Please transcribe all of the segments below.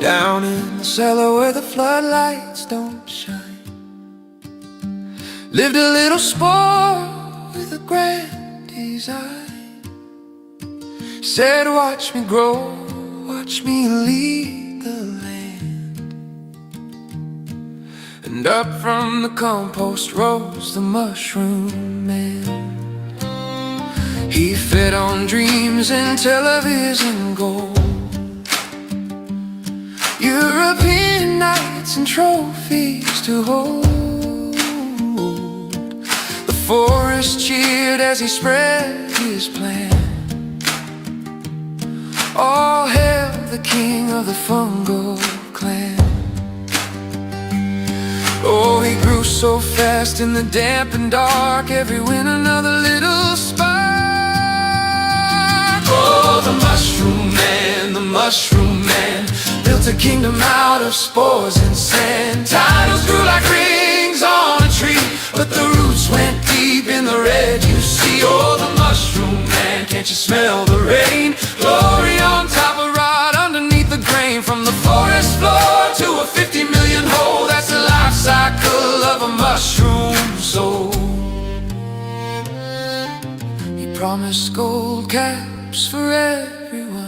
Down in the cellar where the floodlights don't shine, lived a little sport with a grand design. Said, watch me grow, watch me lead the land. And up from the compost rose the mushroom man. He fed on dreams and television gold, European nights and trophies to hold. The forest cheered as he spread his plan. All hail the king of the fungal clan. Oh, he grew so fast in the damp and dark, every wind another little spark. Oh, the mushroom man, built a kingdom out of spores and sand. Titles grew like rings on a tree, but the roots went deep in the red you see. Oh, the mushroom man, can't you smell the rain? Glory on top of rot, underneath the grain. From the forest floor to a 50 million hole, that's the life cycle of a mushroom soul. He promised gold caps for everyone,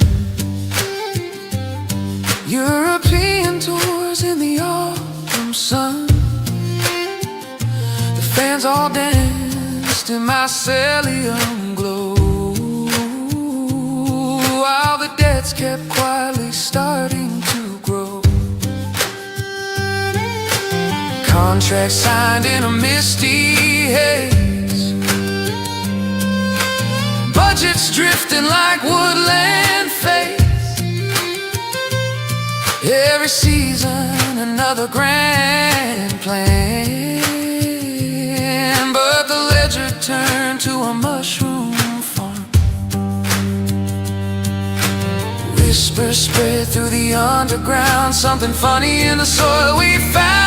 European tours in the autumn sun. The fans all danced in mycelium glow, while the debts kept quietly starting to grow. Contracts signed in a misty haze, budgets drifting like woodland fades. Every season another grand plan, but the ledger turned to a mushroom farm. Whispers spread through the underground, something funny in the soil we found.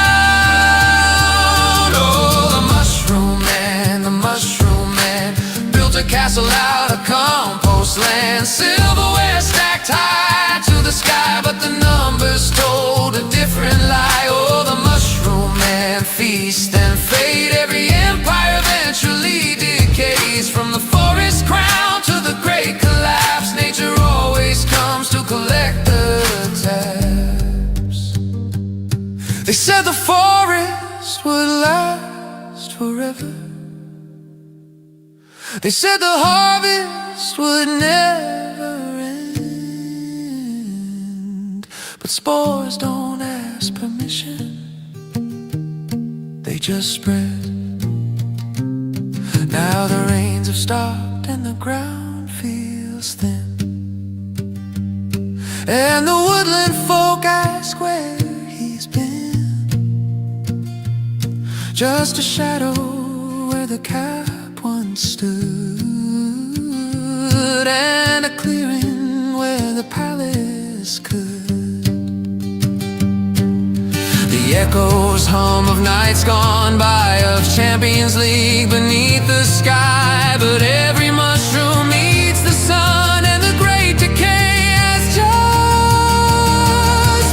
Oh, the mushroom man built a castle out of compost land. Silverware stacked high to the sky, but the numbers told a different lie. Oh, the mushroom man, feast and fade. Every empire eventually decays. From the forest crown to the great collapse, nature always comes to collect the tax. They said the forest would last forever. They said the harvest would never end. But spores don't ask permission, they just spread. Now the rains have stopped and the ground feels thin, and the woodland folk ask where he's been. Just a shadow where the cap once stood, and a clearing where the palace could. The echoes hum of nights gone by, of Champions League beneath the sky. But every mushroom meets the sun, and the great decay has just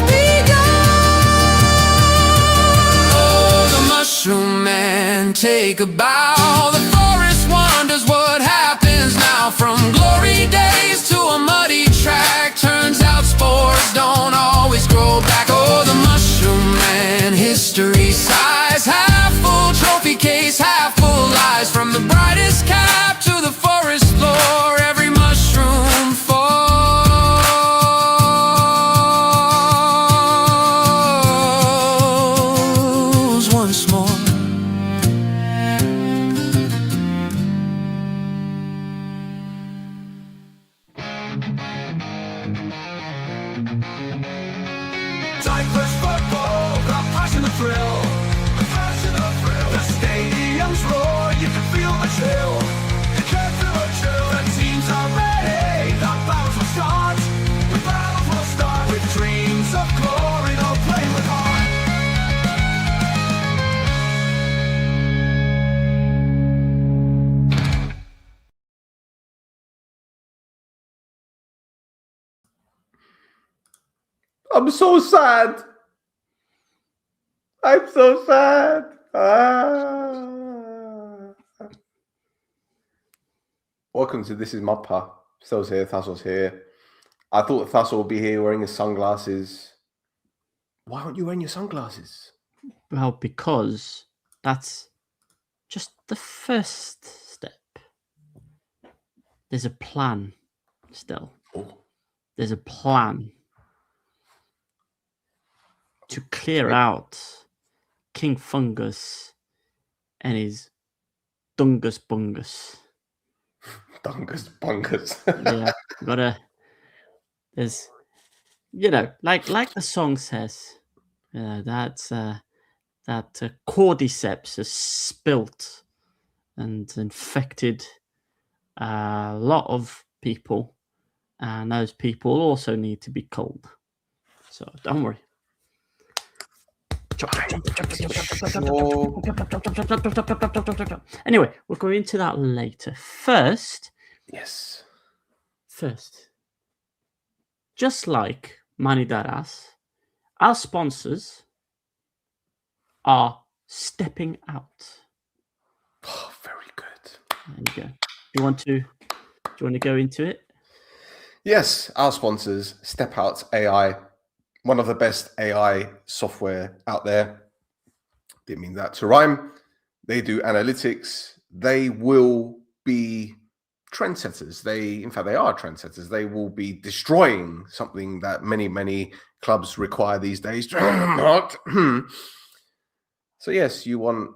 begun. Oh, the mushroom man, take a bow. The forest wonders what happens now. From glory days to a muddy track, turns out spores don't always grow back. Oh, the mushroom man, history sighs. Half full trophy case, half full lies. From the brightest cap to the forest floor, every mushroom falls once more. Cyprus I'm so sad. I'm so sad. Welcome to This Is Mappa. Stel's here, Thasso's here. I thought Thasso would be here wearing his sunglasses. Why aren't you wearing your sunglasses? Well, because that's just the first step. There's a plan, Stel. Oh. There's a plan to clear out King Fungus and his Dungus Bungus. Dungus bungus. Yeah, there's, like the song says, that cordyceps has spilt and infected a lot of people, and those people also need to be culled. So don't worry. Anyway, we'll go into that later. First, just like Manitar-Outta, our sponsors are stepping out. Oh, very good. There you go. Do you want to go into it? Yes, our sponsors, Step Out AI, one of the best AI software out there. Didn't mean that to rhyme. They do analytics. They will be trendsetters. In fact, they are trendsetters. They will be destroying something that many clubs require these days. So yes, you want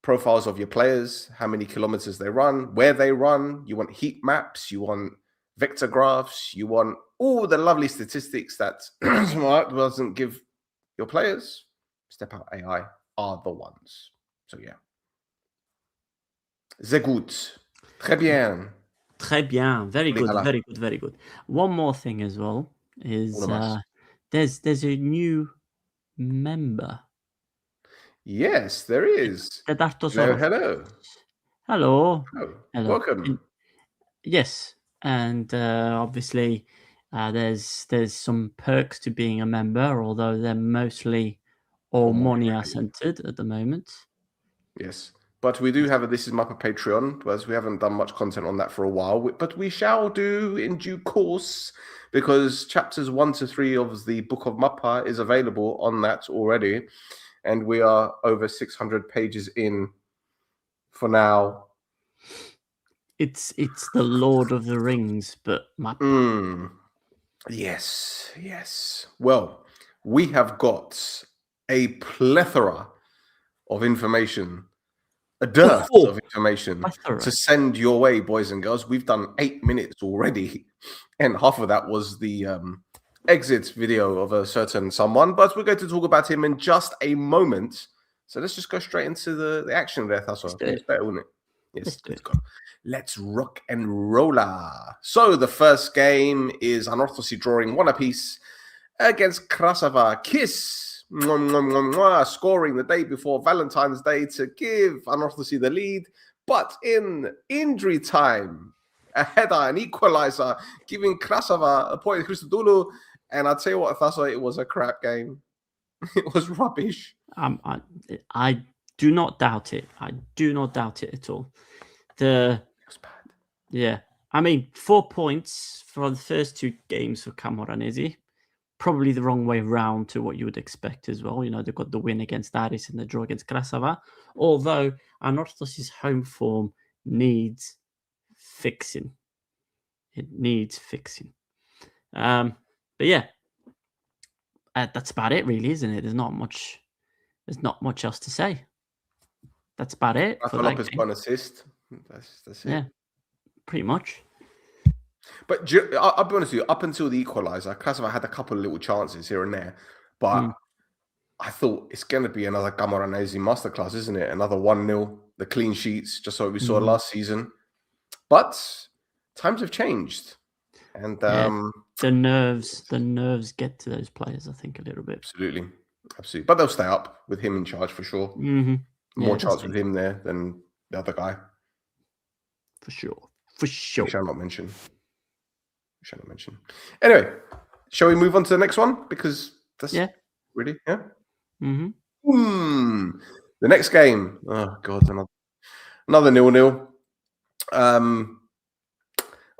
profiles of your players, how many kilometers they run, where they run. You want heat maps. You want vector graphs. You want all the lovely statistics that Smart doesn't give your players. Step Out AI are the ones. So yeah. C'est gut. Très bien. Très bien. Very good. Very good. Very good. One more thing as well is there's a new member. Yes, there is. Hello. Hello. Welcome. Yes, and obviously there's some perks to being a member, although they're mostly Omonia centered at the moment. Yes, but we do have a This Is Mappa Patreon, whereas we haven't done much content on that for a while, but we shall do in due course, because chapters 1 to 3 of the Book of Mappa is available on that already, and we are over 600 pages in for now. It's the Lord of the Rings, but Mappa. Yes. Well, we have got a plethora of information, a dearth of information to send your way, boys and girls. We've done 8 minutes already, and half of that was the exit video of a certain someone, but we're going to talk about him in just a moment. So let's just go straight into the action there, Thasso. It's better, wouldn't it? Yes, let's go. Let's rock and roller. So the first game is Anorthosis drawing 1 apiece against Krasava. Kiss, scoring the day before Valentine's Day to give Anorthosis the lead. But in injury time, a header, an equalizer, giving Krasava a point at Christodoulou. And I'll tell you what, Thasso, it was a crap game. It was rubbish. I do not doubt it. I do not doubt it at all. It was bad. Yeah. I mean, 4 points for the first 2 games for Camoranesi. Probably the wrong way round to what you would expect as well. You know, they've got the win against Aris and the draw against Krasava. Although Anorthos's home form needs fixing. It needs fixing. But yeah, that's about it, really, isn't it? There's not much else to say. That's about it. Lopez got an assist. That's it. Yeah, pretty much. But I'll be honest with you, up until the equaliser, Krasava had a couple of little chances here and there. But I thought it's going to be another Camoranesi masterclass, isn't it? Another 1-0, the clean sheets, just like we saw last season. But times have changed. And the nerves get to those players, I think, a little bit. Absolutely. But they'll stay up with him in charge for sure. More chance with him there than the other guy. For sure. We shall not mention. Anyway, shall we move on to the next one? Because That's Yeah. really, yeah. Mm-hmm. The next game. Oh God, another 0-0.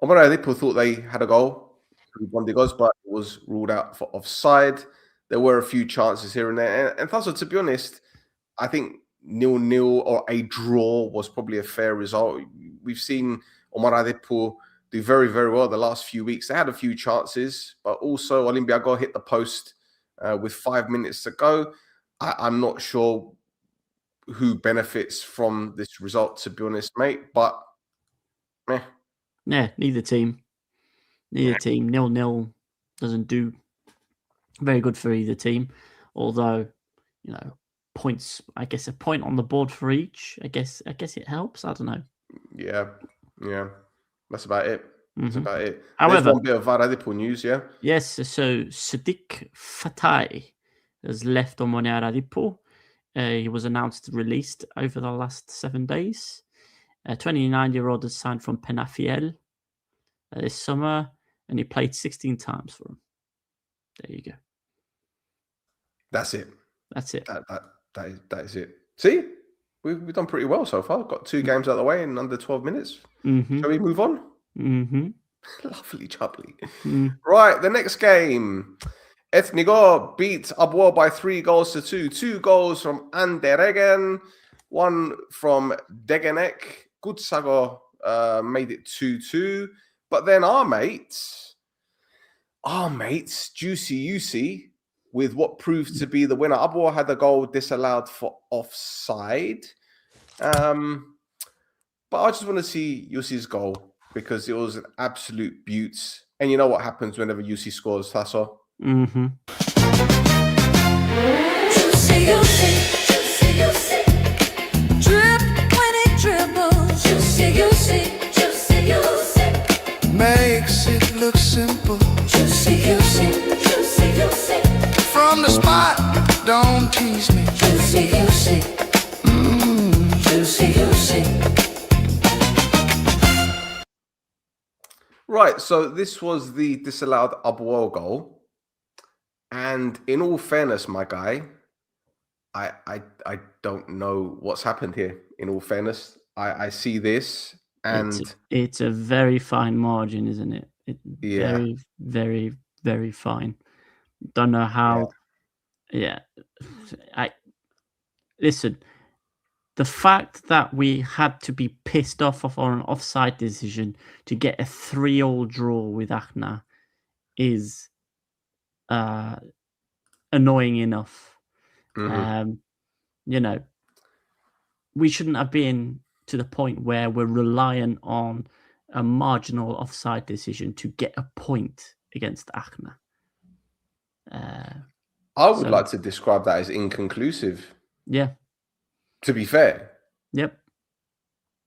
Omonia thought they had a goal, Bondigos, but it was ruled out for offside. There were a few chances here and there, and Thasso, to be honest, I think 0-0 or a draw was probably a fair result. We've seen Omonia do very, very well the last few weeks. They had a few chances, but also Olympiaco hit the post with 5 minutes to go. I'm not sure who benefits from this result, to be honest, mate, but meh. Yeah, neither team. Neither team. 0-0 doesn't do very good for either team. Although, you know, points, I guess a point on the board for each. I guess it helps. I don't know. Yeah. That's about it. That's about it. However, there's one bit of Varadipo news, yeah? Yes, so Sadiq Fatai has left Omonia Radipo. He was announced released over the last 7 days. A 29-year-old has signed from Penafiel this summer, and he played 16 times for him. There you go. That's it. That's it. That is it. See? We've done pretty well so far. Got 2 games out of the way in under 12 minutes. Shall we move on? Lovely jubbly. Right, the next game. Ethnikos beat APOEL by 3-2. 2 goals from Anderegen, 1 from Degenek. Gutsago made it 2-2. But then our mates, Juicy UC, with what proved to be the winner. APOEL had a goal disallowed for offside. But I just want to see UC's goal because it was an absolute beaut. And you know what happens whenever UC scores, Thasso? Juicy. Drip when it dribbles. Juicy. Makes it look simple. Juicy. From the spot, don't tease me. Juicy. Juicy. Right, so this was the disallowed APOEL goal. And in all fairness, my guy, I don't know what's happened here, in all fairness. I see this and... It's a very fine margin, isn't it? Very, very, very fine. Don't know how... Yeah. Listen, the fact that we had to be pissed off on an offside decision to get a 3-3 draw with Achna is annoying enough. You know, we shouldn't have been to the point where we're reliant on a marginal offside decision to get a point against Achna. I would like to describe that as inconclusive. Yeah. To be fair. Yep.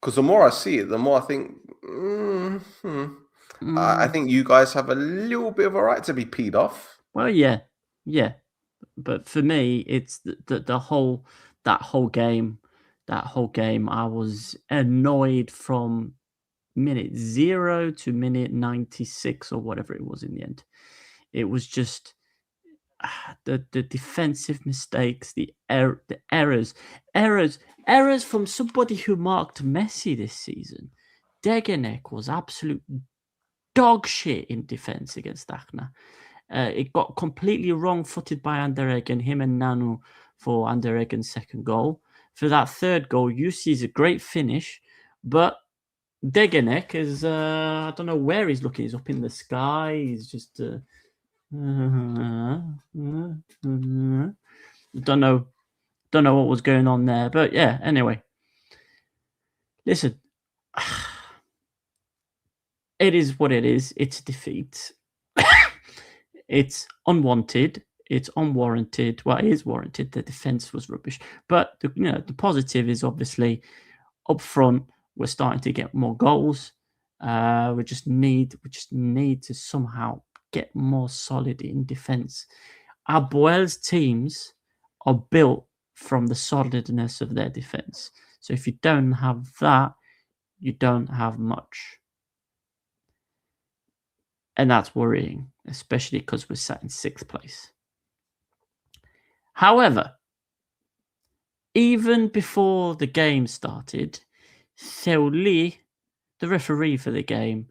Because the more I see it, the more I think, I think you guys have a little bit of a right to be peed off. Well, yeah. But for me, it's that whole game, I was annoyed from minute 0 to minute 96 or whatever it was in the end. It was just the defensive mistakes, the errors from somebody who marked Messi this season. Degenek was absolute dog shit in defense against Achna. It got completely wrong-footed by Anderegen, him and Nanu for Anderegen's second goal. For that third goal, UC's a great finish, but Degenek is, I don't know where he's looking. He's up in the sky. He's just, don't know what was going on there. But yeah, anyway. Listen, it is what it is. It's a defeat. It's unwanted. It's unwarranted. Well, it is warranted. The defense was rubbish. But the positive is obviously up front, we're starting to get more goals. We just need to somehow get more solid in defense. APOEL's teams are built from the solidness of their defense. So if you don't have that, you don't have much. And that's worrying, especially because we're sat in 6th place. However, even before the game started, Theoli, the referee for the game,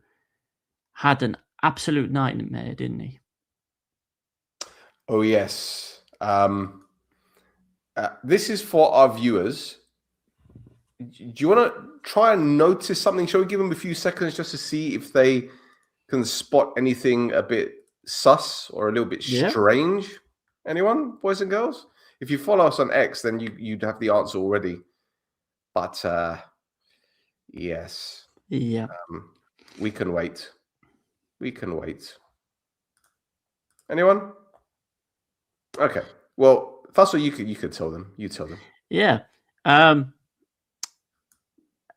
had an absolute nightmare, didn't he? Oh, yes. This is for our viewers. Do you want to try and notice something? Shall we give them a few seconds just to see if they can spot anything a bit sus or a little bit strange? Anyone, boys and girls? If you follow us on X, then you'd have the answer already. But yes. Yeah. We can wait. We can wait. Anyone? Okay. Well, Thasso, you could tell them. You tell them. Yeah.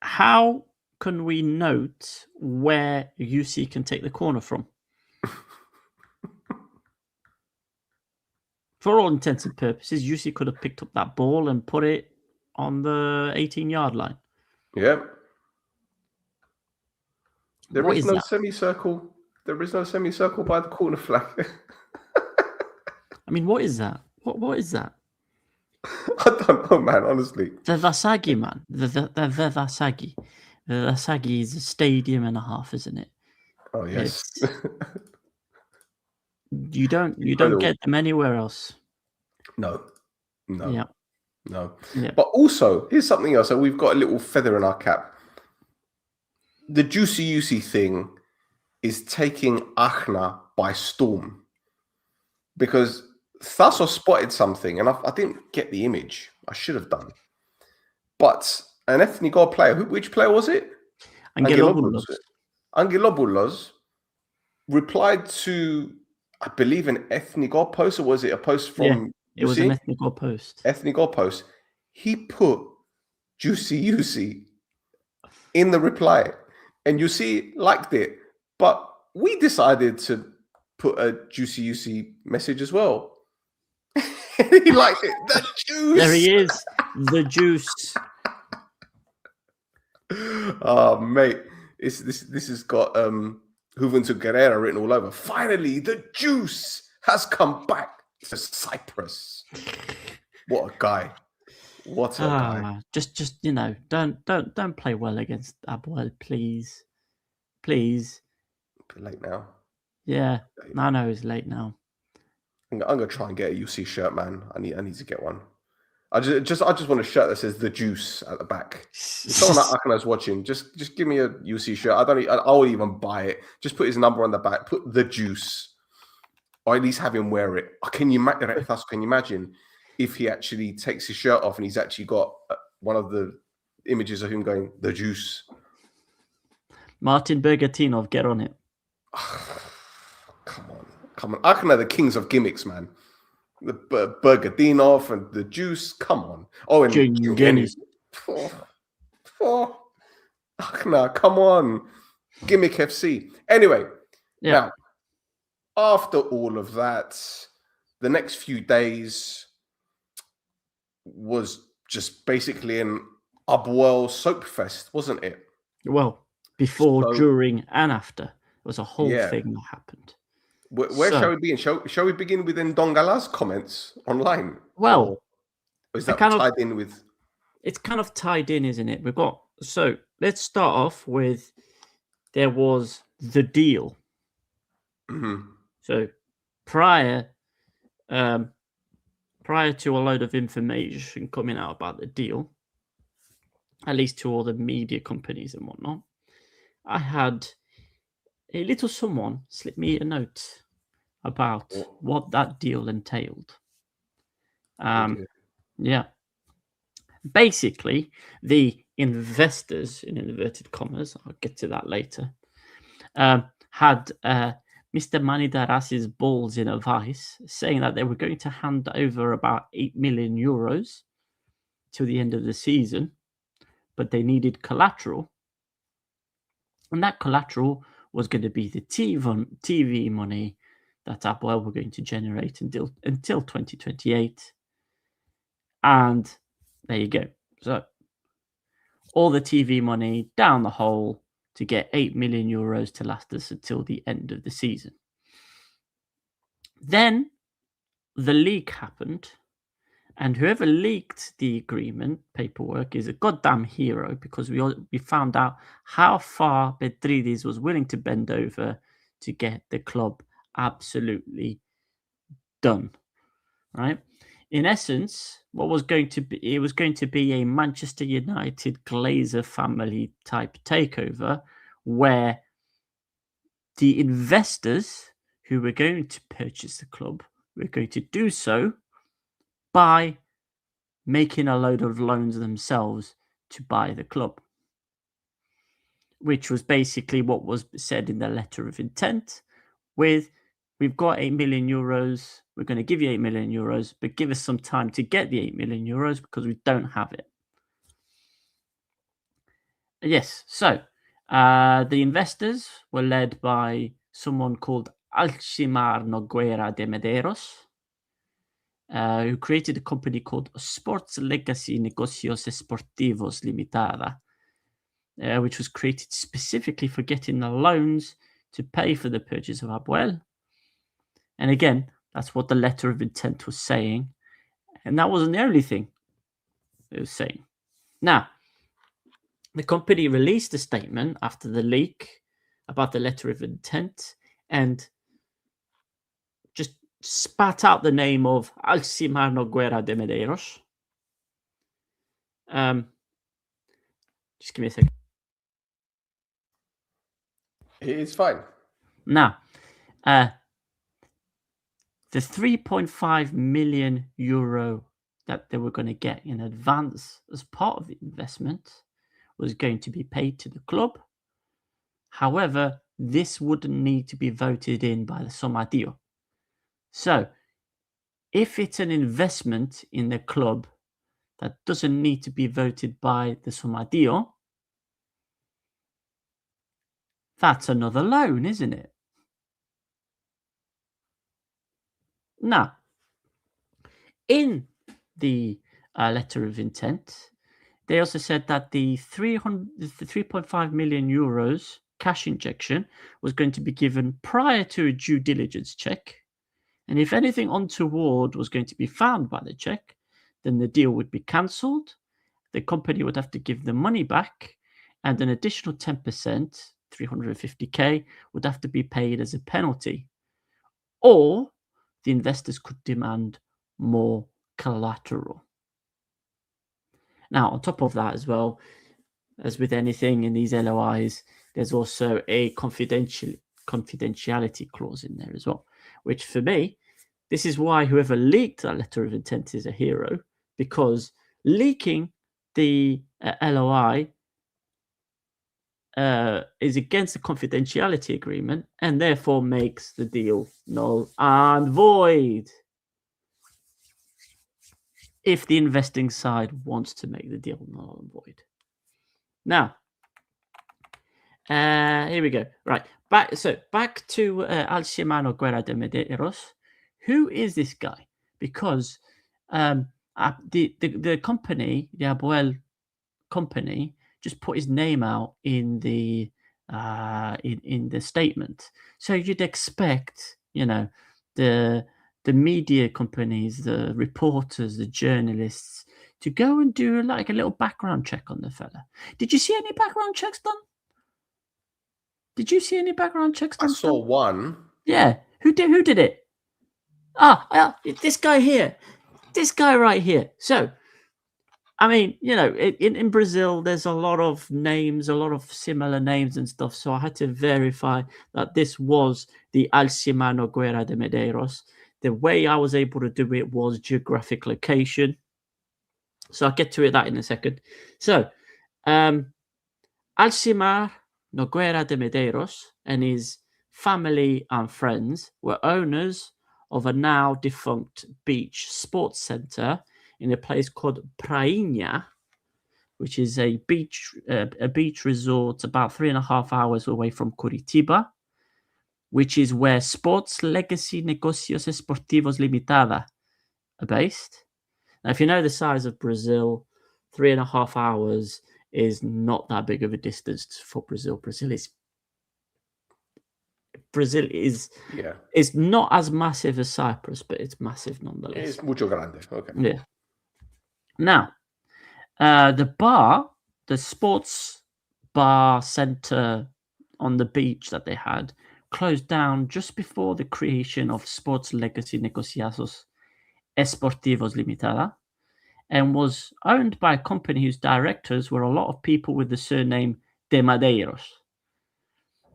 How can we note where UC can take the corner from? For all intents and purposes, UC could have picked up that ball and put it on the 18-yard line. Yeah. There is no semicircle. There is no semicircle by the corner flag. I mean, what is that? What is that? I don't know, man, honestly. The Vasagi, man. The Vasagi. The Vasagi is a stadium and a half, isn't it? Oh, yes. You don't get them anywhere else. No. Yeah. No. Yeah. But also, here's something else. So we've got a little feather in our cap. The Juicy UC thing is taking Achna by storm. Because Thasso spotted something, and I didn't get the image. I should have done. But an Ethnikos player, which player was it? Angelopoulos replied to, I believe, an Ethnikos post, or was it a post from... Yeah, it was an Ethnikos post. Ethnikos post. He put Juicy UC in the reply, and UC liked it. But we decided to put a Juicy UC message as well. He liked it. The juice. There he is. The juice. Oh, mate. This has got Juventud Guerrera written all over. Finally, the juice has come back to Cyprus. What a guy. What a guy. Just don't play well against APOEL, please. Please. A bit late now. Yeah. I know it's late now. I'm gonna try and get a UC shirt, man. I need to get one. I just want a shirt that says the juice at the back. If someone like Achnas watching, just give me a UC shirt. I won't even buy it. Just put his number on the back. Put the juice, or at least have him wear it. Can you imagine if he actually takes his shirt off and he's actually got one of the images of him going the juice? Martin Bergatinov, get on it. Come on. Achna, the kings of gimmicks, man. The Bergadinov and the juice. Come on. Oh, and Guinness. Achna, come on. Gimmick FC. Anyway, now, after all of that, the next few days was just basically an APOEL soap fest, wasn't it? Well, before, during, and after. It was a whole thing that happened. Where shall we begin? Shall we begin with Ndongala's comments online? Well, or is that tied in with? It's kind of tied in, isn't it? So let's start off with there was the deal. Mm-hmm. So prior to a load of information coming out about the deal, at least to all the media companies and whatnot, I had a little someone slipped me a note about what that deal entailed. Yeah. Basically, the investors, in inverted commas, I'll get to that later, had Mr. Manitar-Otta's balls in a vice, saying that they were going to hand over about 8 million euros till the end of the season, but they needed collateral. And that collateral was going to be the TV money that APOEL were going to generate until 2028. And there you go. So all the TV money down the hole to get 8 million euros to last us until the end of the season. Then the leak happened And whoever leaked the agreement paperwork is a goddamn hero, because we found out how far Petrides was willing to bend over to get the club absolutely done, right? In essence, it was going to be a Manchester United Glazer family type takeover, where the investors who were going to purchase the club were going to do so by making a load of loans themselves to buy the club, which was basically what was said in the letter of intent, with we've got 8 million euros, we're going to give you 8 million euros, but give us some time to get the 8 million euros because we don't have it. Yes, so the investors were led by someone called Alcimar Nogueira de Medeiros, who created a company called Sports Legacy Negocios Esportivos Limitada, which was created specifically for getting the loans to pay for the purchase of APOEL. And again, that's what the letter of intent was saying. And that wasn't the only thing it was saying. Now, the company released a statement after the leak about the letter of intent and just spat out the name of Alcimar Nogueira de Medeiros. Just give me a second. It's fine. Now, the 3.5 million euro that they were going to get in advance as part of the investment was going to be paid to the club. However, this wouldn't need to be voted in by the Somadio. So, if it's an investment in the club that doesn't need to be voted by the Somadio, that's another loan, isn't it? Now, in the letter of intent, they also said that the 3.5 million euros cash injection was going to be given prior to a due diligence check. And if anything untoward was going to be found by the check, then the deal would be cancelled. The company would have to give the money back, and an additional 10%, 350k, would have to be paid as a penalty. Or the investors could demand more collateral. Now, on top of that as well, as with anything in these LOIs, there's also a confidentiality clause in there as well, which for me, this is why whoever leaked that letter of intent is a hero, because leaking the LOI is against the confidentiality agreement and therefore makes the deal null and void if the investing side wants to make the deal null and void. Now, here we go. Right, back to Alcimar Nogueira de Medeiros. Who is this guy? Because the company, the APOEL company, just put his name out in the statement. So you'd expect, the media companies, the reporters, the journalists, to go and do like a little background check on the fella. Did you see any background checks done? I saw one. Yeah. Who did it? This guy here. This guy right here. So, I mean, in Brazil, there's a lot of names, a lot of similar names and stuff. So I had to verify that this was the Alcimar Nogueira de Medeiros. The way I was able to do it was geographic location. So I'll get to that in a second. So, Alcimar Nogueira de Medeiros and his family and friends were owners of a now defunct beach sports center in a place called Prainha, which is a beach resort about 3.5 hours away from Curitiba, which is where Sports Legacy Negocios Esportivos Limitada are based. Now, if you know the size of Brazil, 3.5 hours is not that big of a distance for Brazil. Brazil is not as massive as Cyprus, but it's massive nonetheless. It's mucho grande. Okay. Yeah. Now, the sports bar center on the beach that they had closed down just before the creation of Sports Legacy Negociados Esportivos Limitada, and was owned by a company whose directors were a lot of people with the surname De Madeiros.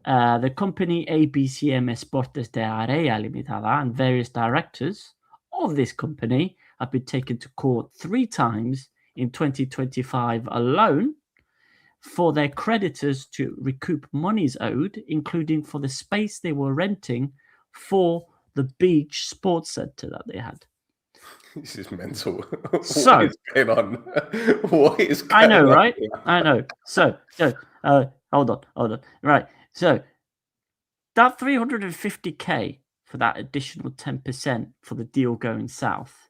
The company ABCM Esportes de Area Limitada and various directors of this company have been taken to court 3 times in 2025 alone for their creditors to recoup monies owed, including for the space they were renting for the beach sports center that they had. This is mental. So, what is going on? What is going I know, on right? here? I know. So, hold on. Right. So, that 350K for that additional 10% for the deal going south.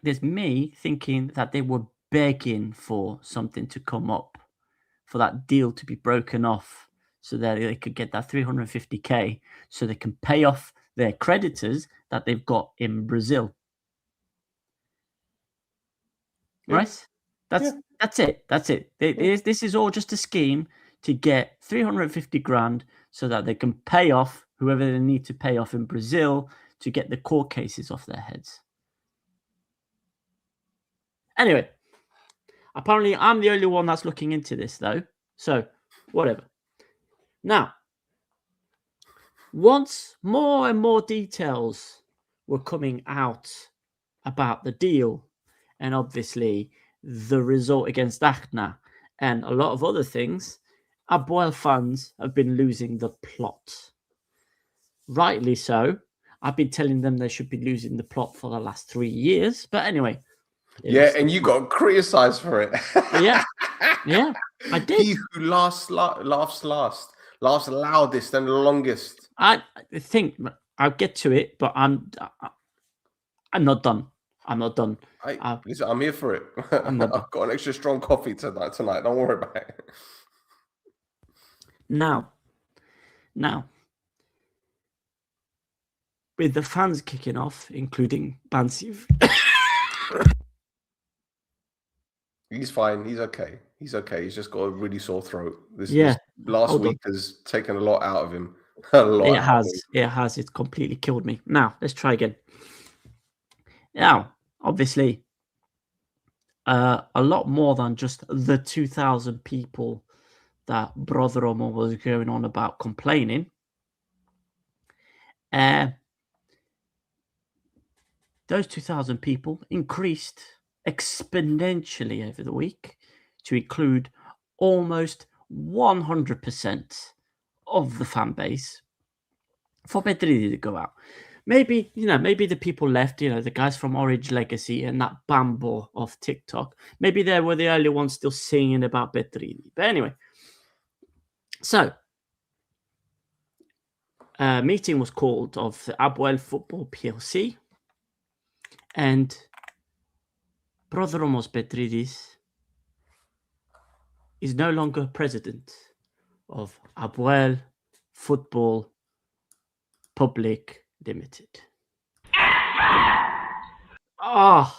There's me thinking that they were begging for something to come up, for that deal to be broken off so that they could get that 350K so they can pay off their creditors that they've got in Brazil. Right? That's it. This is all just a scheme to get 350 grand so that they can pay off whoever they need to pay off in Brazil to get the court cases off their heads. Anyway, apparently I'm the only one that's looking into this, though. So, whatever. Now, once more and more details were coming out about the deal, and obviously the result against Achna and a lot of other things, APOEL fans have been losing the plot. Rightly so. I've been telling them they should be losing the plot for the last 3 years. But anyway. Yeah, and you got criticized for it. Yeah, I did. He who laughs loudest and longest. I think I'll get to it, but I'm not done. I'm not done. Listen, I'm here for it. I've got an extra strong coffee tonight. Don't worry about it. Now, with the fans kicking off, including Bansiv. He's fine. He's okay. He's just got a really sore throat. This last week has taken a lot out of him. It has. It's completely killed me. Now, let's try again. Now, obviously, a lot more than just the 2,000 people that Prodromos was going on about complaining. Those 2,000 people increased exponentially over the week to include almost 100% of the fan base for Petrides to go out. Maybe the people left, the guys from Orange Legacy and that Bambo of TikTok. Maybe they were the early ones still singing about Petrides. But anyway, so a meeting was called of the APOEL Football PLC, and Prodromos Petrides is no longer president of APOEL Football Public Limited. I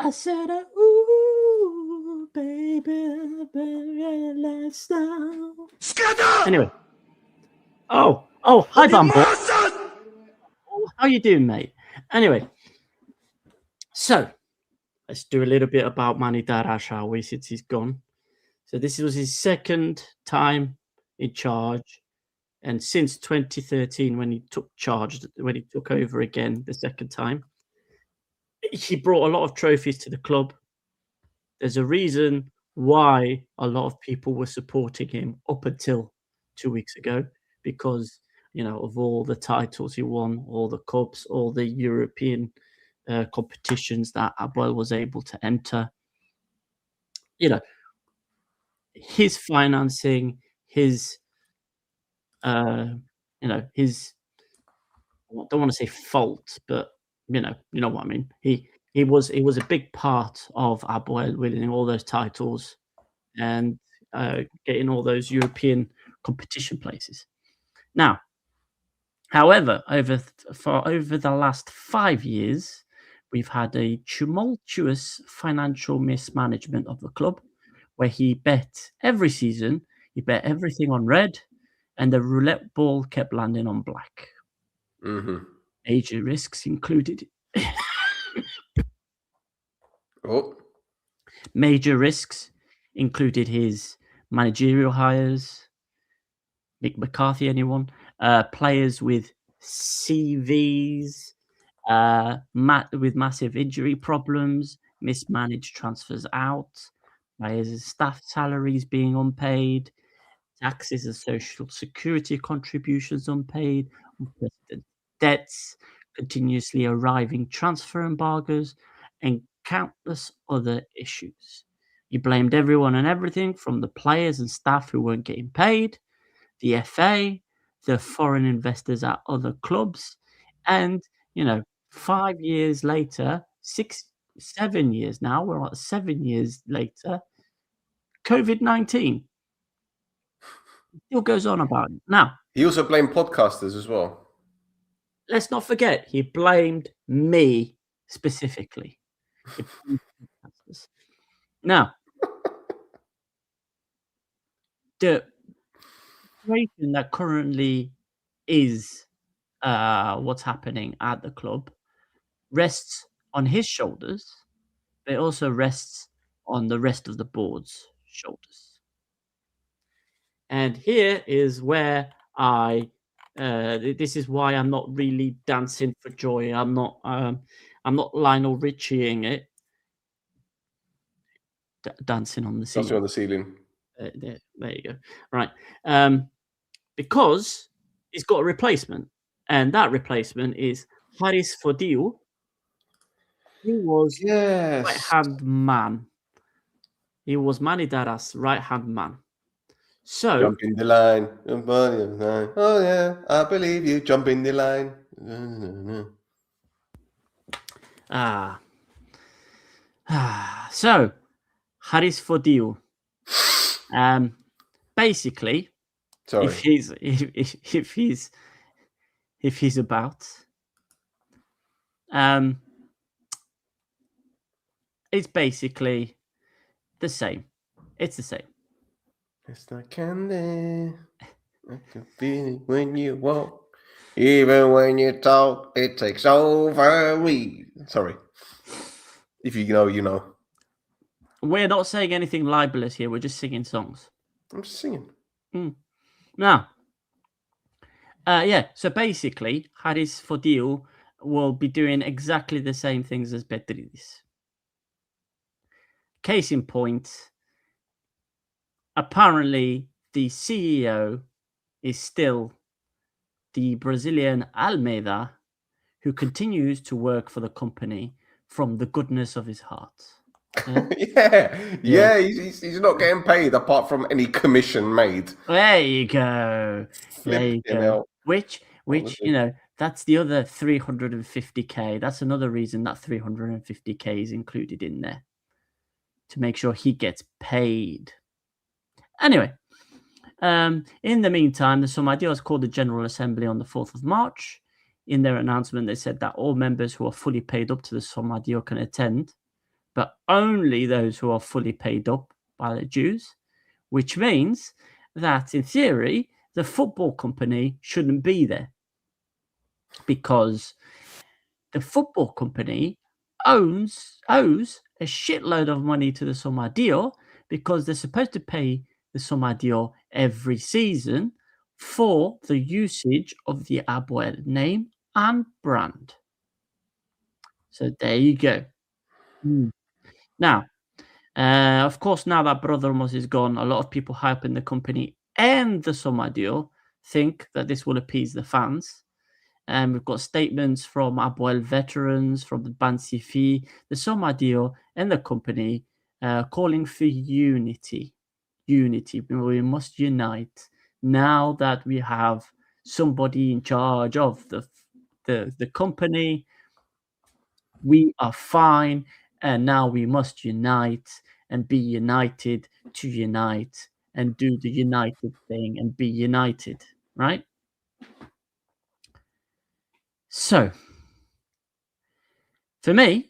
said, ooh, baby, let's now. Anyway. Oh, hi, Bambo. How you doing, mate? Anyway, so let's do a little bit about Manitar-Outta, shall we, since he's gone. So this was his second time in charge, and since 2013, when he took over again the second time, he brought a lot of trophies to the club. There's a reason why a lot of people were supporting him up until 2 weeks ago, because of all the titles he won, all the cups, all the European competitions that APOEL was able to enter. His financing, his his, I don't want to say fault, but you know what I mean. He was a big part of APOEL winning all those titles and getting all those European competition places. Now, however, over the last 5 years, we've had a tumultuous financial mismanagement of the club, where he bet every season, he bet everything on red, and the roulette ball kept landing on black. Mm-hmm. Major risks included. Oh. Major risks included his managerial hires, Mick McCarthy, anyone, players with CVs, with massive injury problems, mismanaged transfers out, players' staff salaries being unpaid, taxes and social security contributions unpaid, unprecedented debts, continuously arriving transfer embargoes, and countless other issues. He blamed everyone and everything from the players and staff who weren't getting paid, the FA, the foreign investors at other clubs, and 5 years later, 7 years now, we're at 7 years later, COVID-19 still goes on about it. Now, he also blamed podcasters as well. Let's not forget, he blamed me specifically. Now, the situation that currently is what's happening at the club rests on his shoulders, but it also rests on the rest of the board's shoulders. And here is where this is why I'm not really dancing for joy. I'm not Lionel Richieing it, dancing on the ceiling. Dancing on the ceiling. There you go. Right, because he's got a replacement, and that replacement is Haris Fodiou. He was right-hand man. He was Manitar-Outa's right-hand man. So jump in the line. Oh yeah, I believe you. Jump in the line. So Haris Fodiou. Basically, sorry, if he's about, it's basically the same. It's the same. It's like candy. I can feel it when you walk. Even when you talk, it takes over me. Sorry. If you know, you know. We're not saying anything libelous here. We're just singing songs. I'm just singing. Now, so basically, Haris Fodiou will be doing exactly the same things as Petrides. Case in point, apparently the CEO is still the Brazilian Almeida, who continues to work for the company from the goodness of his heart. Yeah. He's not getting paid apart from any commission made. There you go. Which that's the other 350k. That's another reason that 350k is included in there, to make sure he gets paid. Anyway, in the meantime, the Somalia has called a General Assembly on the 4th of March. In their announcement, they said that all members who are fully paid up to the Somalia can attend, but only those who are fully paid up by the dues, which means that, in theory, the football company shouldn't be there, because the football company owes a shitload of money to the Somalia, because they're supposed to pay the Somalia every season for the usage of the APOEL name and brand. So there you go. Now, of course, now that Prodromos is gone, a lot of people high up in the company and the Somalia think that this will appease the fans. And we've got statements from APOEL veterans, from the Bansifi, the Somalia, and the company calling for unity. Unity. We must unite now that we have somebody in charge of the company. We are fine, and now we must unite and be united to unite and do the united thing and be united, right? So, for me,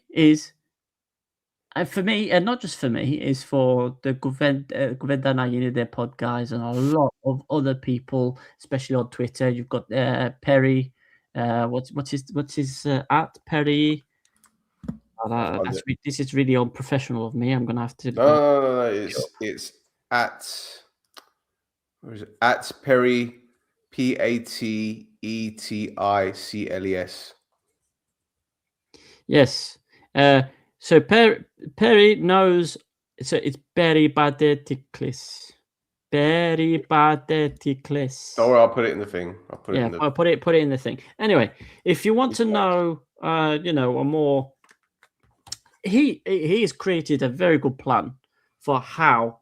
and not just for me, is for the Guvendana their pod guys and a lot of other people, especially on Twitter. You've got Perry. What's his at Perry? This is really unprofessional of me. I'm gonna have to. No. It's at. Where is it? At Perry, PATETICLES. Yes. So Perry knows. So it's Peripateticlis. Peripateticlis. Don't worry, I'll put it in the thing. I'll put it in the thing. Anyway, if you want to know, a more, he has created a very good plan for how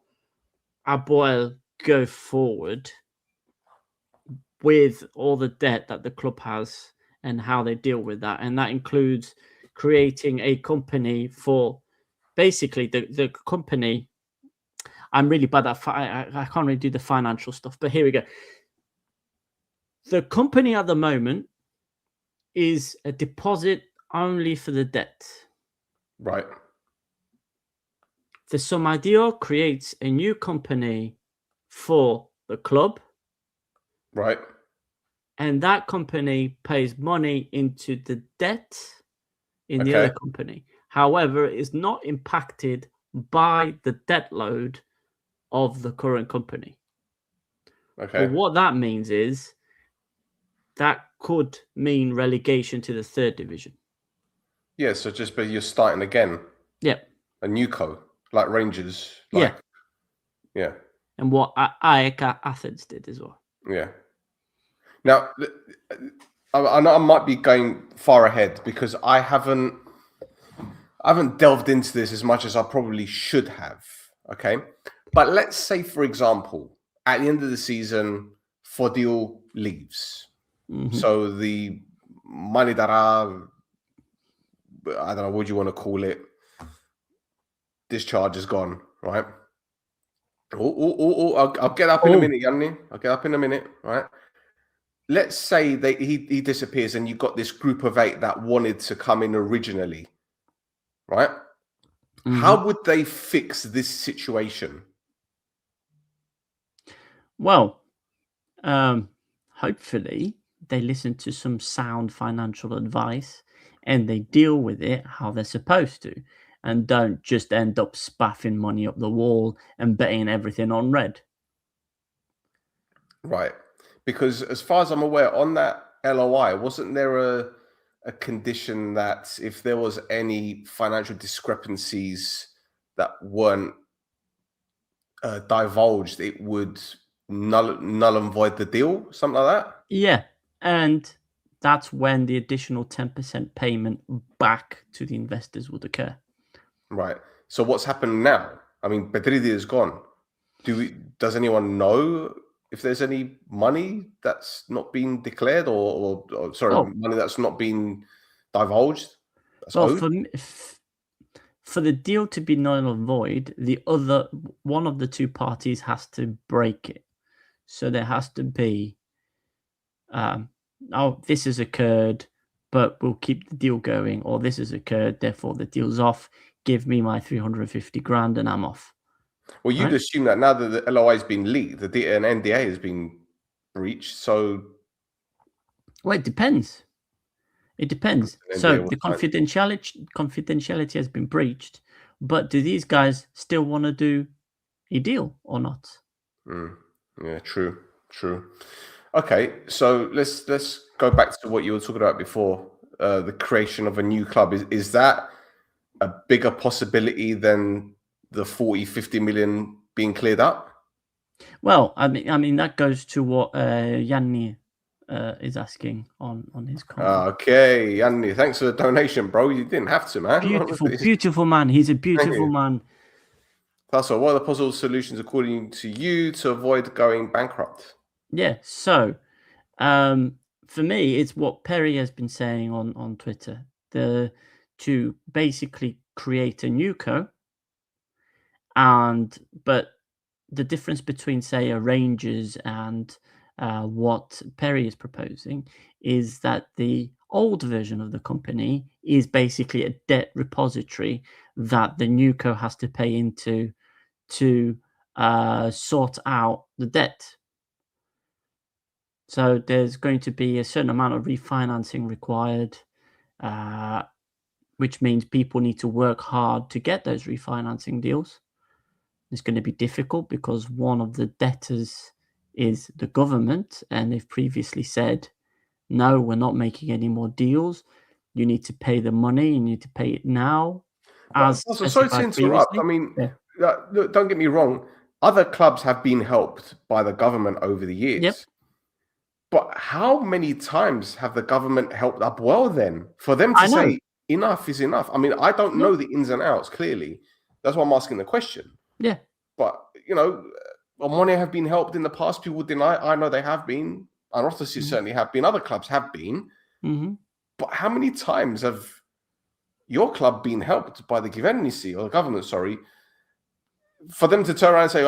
APOEL go forward with all the debt that the club has and how they deal with that, and that includes creating a company for basically the company. I'm really bad at I can't really do the financial stuff, but here we go. The company at the moment is a deposit only for the debt. Right. The Somadio creates a new company for the club. Right. And that company pays money into the debt in the other company. However, it is not impacted by the debt load of the current company. Okay. But what that means is that could mean relegation to the third division. Yeah, so just but you're starting again. Yeah. A new co, like Rangers. Yeah. And what AEK Athens did as well. Yeah. Now, I know I might be going far ahead because I haven't delved into this as much as I probably should have. Okay. But let's say, for example, at the end of the season, Fodil leaves. Mm-hmm. So the Manitar-Outta, I don't know what you want to call it, discharge is gone, right? I'll get up in a minute, Yanni. I'll get up in a minute, right? Let's say that he disappears and you've got this group of 8 that wanted to come in originally, right? Mm-hmm. How would they fix this situation? Well, hopefully they listen to some sound financial advice and they deal with it how they're supposed to and don't just end up spaffing money up the wall and betting everything on red. Right. Because as far as I'm aware, on that LOI, wasn't there a condition that if there was any financial discrepancies that weren't divulged, it would null and void the deal, something like that? Yeah, and that's when the additional 10% payment back to the investors would occur. Right. So what's happened now? I mean, Petrides is gone. Does anyone know if there's any money that's not been declared or money that's not been divulged? For the deal to be null and void, one of the two parties has to break it. So there has to be, this has occurred, but we'll keep the deal going, or this has occurred, therefore the deal's off. Give me my 350 grand and I'm off. Well, you'd assume that now that the LOI has been leaked, an NDA has been breached. So, well, it depends. It depends. So the confidentiality has been breached, but do these guys still want to do a deal or not? Yeah, true. Okay, so let's go back to what you were talking about before. The creation of a new club. Is that a bigger possibility than the 40-50 million being cleared up? Well, I mean that goes to what Yanni is asking on his comment. Okay, Yanni, thanks for the donation, bro. You didn't have to, man. Beautiful man. He's a beautiful man. Thasso, what are the possible solutions according to you to avoid going bankrupt? Yeah, so for me, it's what Perry has been saying on Twitter. To basically create a new co. But the difference between, say, a Rangers and what Perry is proposing is that the old version of the company is basically a debt repository that the newco has to pay into to sort out the debt. So there's going to be a certain amount of refinancing required, which means people need to work hard to get those refinancing deals. It's going to be difficult because one of the debtors is the government, and they've previously said, no, we're not making any more deals. You need to pay the money. You need to pay it now. Sorry to interrupt. Previously. I mean, look, don't get me wrong. Other clubs have been helped by the government over the years. Yep. But how many times have the government helped APOEL then? For them to say enough is enough. I mean, I don't know the ins and outs clearly. That's why I'm asking the question. Yeah. But, you know, Omonia have been helped in the past. People deny. I know they have been. Anorthosis certainly have been. Other clubs have been. But how many times have your club been helped by the Κυβέρνηση or the government, for them to turn around and say,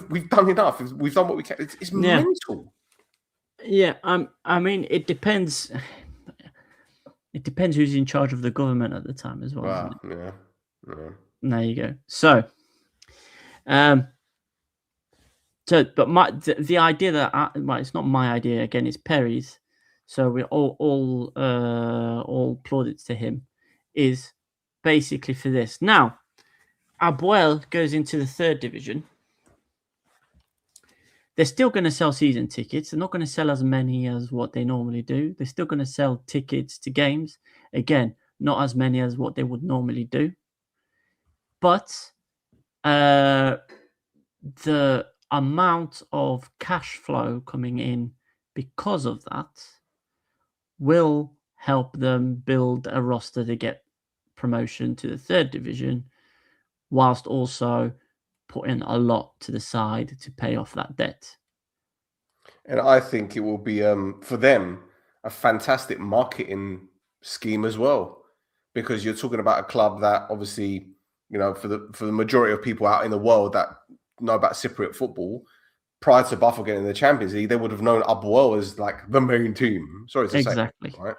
we've done enough. We've done what we can. It's mental. Yeah, I mean, it depends. It depends who's in charge of the government at the time as well. Yeah. There you go. So, but the idea that it's not my idea again. It's Perry's. So we all plaudits to him. Is basically for this. Now, APOEL goes into the 3rd division. They're still going to sell season tickets. They're not going to sell as many as what they normally do. They're still going to sell tickets to games. Again, not as many as what they would normally do. But the amount of cash flow coming in because of that will help them build a roster to get promotion to the 3rd division, whilst also putting a lot to the side to pay off that debt. And I think it will be, for them, a fantastic marketing scheme as well, because you're talking about a club that obviously, you know, for the majority of people out in the world that know about Cypriot football, prior to Buffalo getting in the Champions League, they would have known APOEL as like the main team. Sorry to say, right?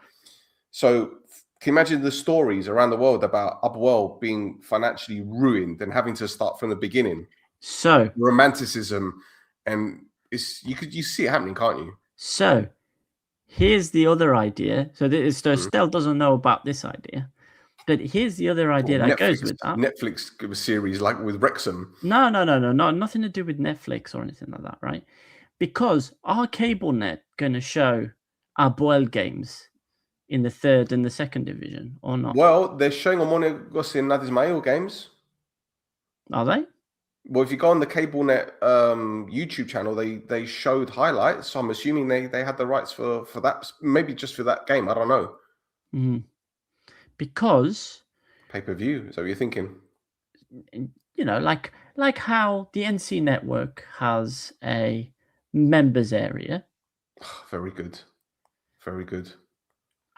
So can you imagine the stories around the world about APOEL being financially ruined and having to start from the beginning? So romanticism, and you see it happening, can't you? So here's the other idea. So Stell doesn't know about this idea, but here's the other idea that goes with that. Netflix series like with Wrexham. No, nothing to do with Netflix or anything like that, right? Because our cable net going to show APOEL games in the 3rd and the 2nd division, or not? Well, they're showing Omonia and Nadismail games. Are they? Well, if you go on the CableNet YouTube channel, they showed highlights. So I'm assuming they had the rights for that, maybe just for that game. I don't know. Because pay-per-view. Is that what you're thinking? You know, like how the NC Network has a members area. Very good. Very good.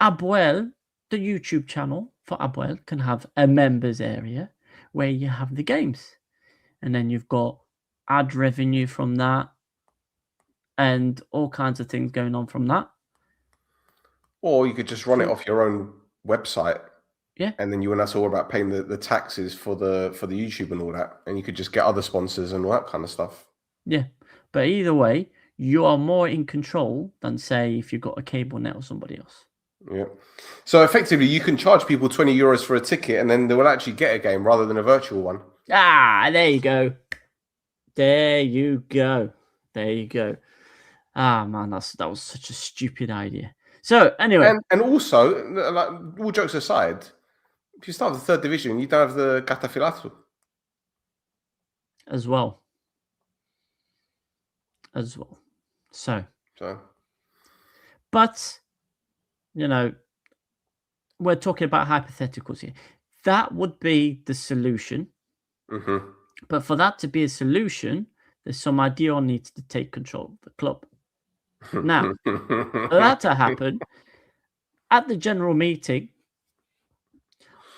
APOEL, the YouTube channel for APOEL, can have a members area where you have the games. And then you've got ad revenue from that and all kinds of things going on from that. Or you could just run it off your own website. Yeah. And then you wouldn't have to worry about paying the taxes for the YouTube and all that. And you could just get other sponsors and all that kind of stuff. Yeah. But either way, you are more in control than, say, if you've got a cable net or somebody else. Yeah. So effectively, you can charge people €20 for a ticket and then they will actually get a game rather than a virtual one. Ah, there you go. There you go. There you go. Ah, man, that was such a stupid idea. So anyway, and also, like, all jokes aside, if you start with the 3rd division, you don't have the Katafilatu as well. So, but you know, we're talking about hypotheticals here. That would be the solution. But for that to be a solution, there's some idea needs to take control of the club. Now, for that to happen, at the general meeting,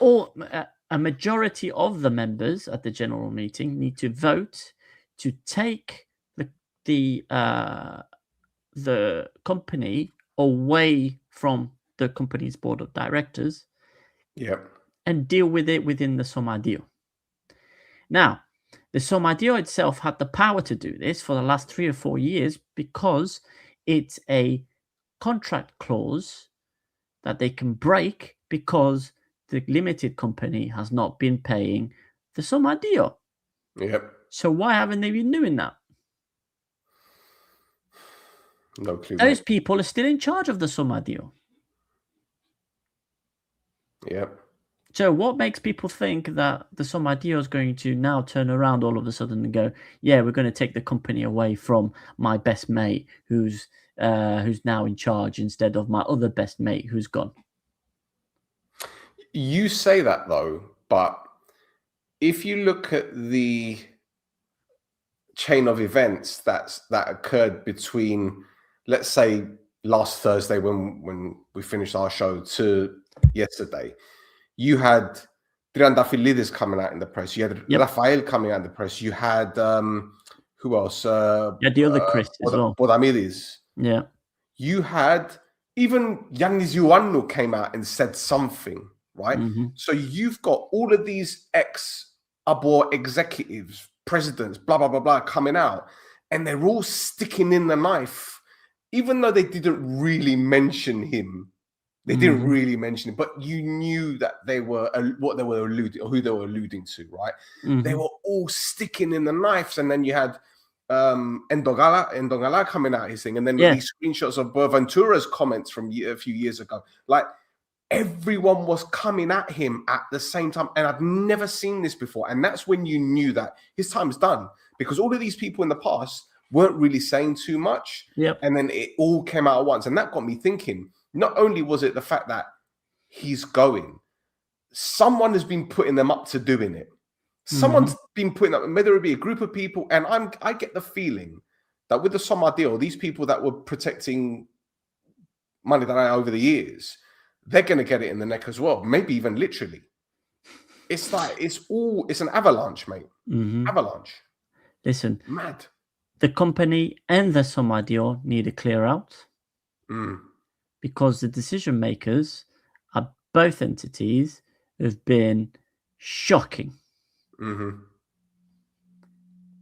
a majority of the members at the general meeting need to vote to take the company away from the company's board of directors. Yep. And deal with it within the Somadio. Now, the Somadio itself had the power to do this for the last 3 or 4 years because it's a contract clause that they can break because the limited company has not been paying the Somadio. Yep. So why haven't they been doing that? No clue. Those people are still in charge of the Somadio. Yep. So what makes people think that the Somadio is going to now turn around all of a sudden and go, yeah, we're going to take the company away from my best mate who's now in charge instead of my other best mate who's gone? You say that though, but if you look at the chain of events that occurred between, let's say, last Thursday when we finished our show to yesterday, you had Triandafilidis coming out in the press. You had Rafael coming out in the press. You had who else? The other Chris as well. Podamidis. Yeah. You had even Yannis Ioannou came out and said something, right? Mm-hmm. So you've got all of these ex-APOEL executives, presidents, blah, blah, blah, blah, coming out, and they're all sticking in the knife, even though they didn't really mention him. They didn't really mention it, but you knew that they were what they were alluding, or who they were alluding to, right? Mm-hmm. They were all sticking in the knives, and then you had Endongala coming out his thing, and then these screenshots of Boaventura's comments from a few years ago. Like everyone was coming at him at the same time, and I've never seen this before. And that's when you knew that his time's done, because all of these people in the past weren't really saying too much, and then it all came out at once, and that got me thinking. Not only was it the fact that he's going, someone has been putting them up to doing it. Someone's been putting up, whether it be a group of people, and I get the feeling that with the Somadio, these people that were protecting Manitar-Outta over the years, they're going to get it in the neck as well, maybe even literally. It's like, it's an avalanche, mate. Avalanche. Listen, mad. The company and the Somadio need a clear out. Because the decision makers are both entities have been shocking.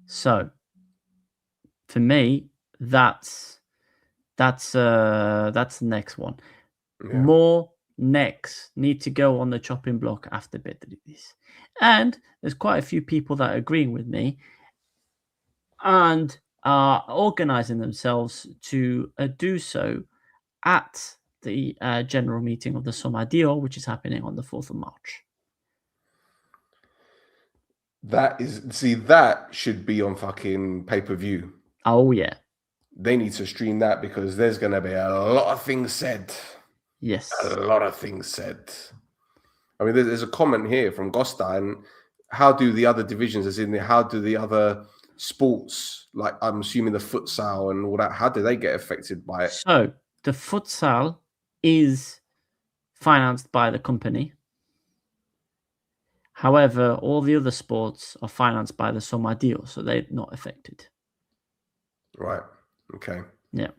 So, for me, that's the next one. More necks need to go on the chopping block after Petrides, and there's quite a few people that are agreeing with me and are organizing themselves to do so at the general meeting of the Somadio, which is happening on the 4th of March. That should be on fucking pay-per-view. Oh, yeah. They need to stream that because there's going to be a lot of things said. Yes. A lot of things said. I mean, there's a comment here from Gosta, and how do the other divisions, as in how do the other sports, like I'm assuming the futsal and all that, how do they get affected by it? So, the futsal is financed by the company. However, all the other sports are financed by the Somadio, so they're not affected. Right. Okay. Yeah.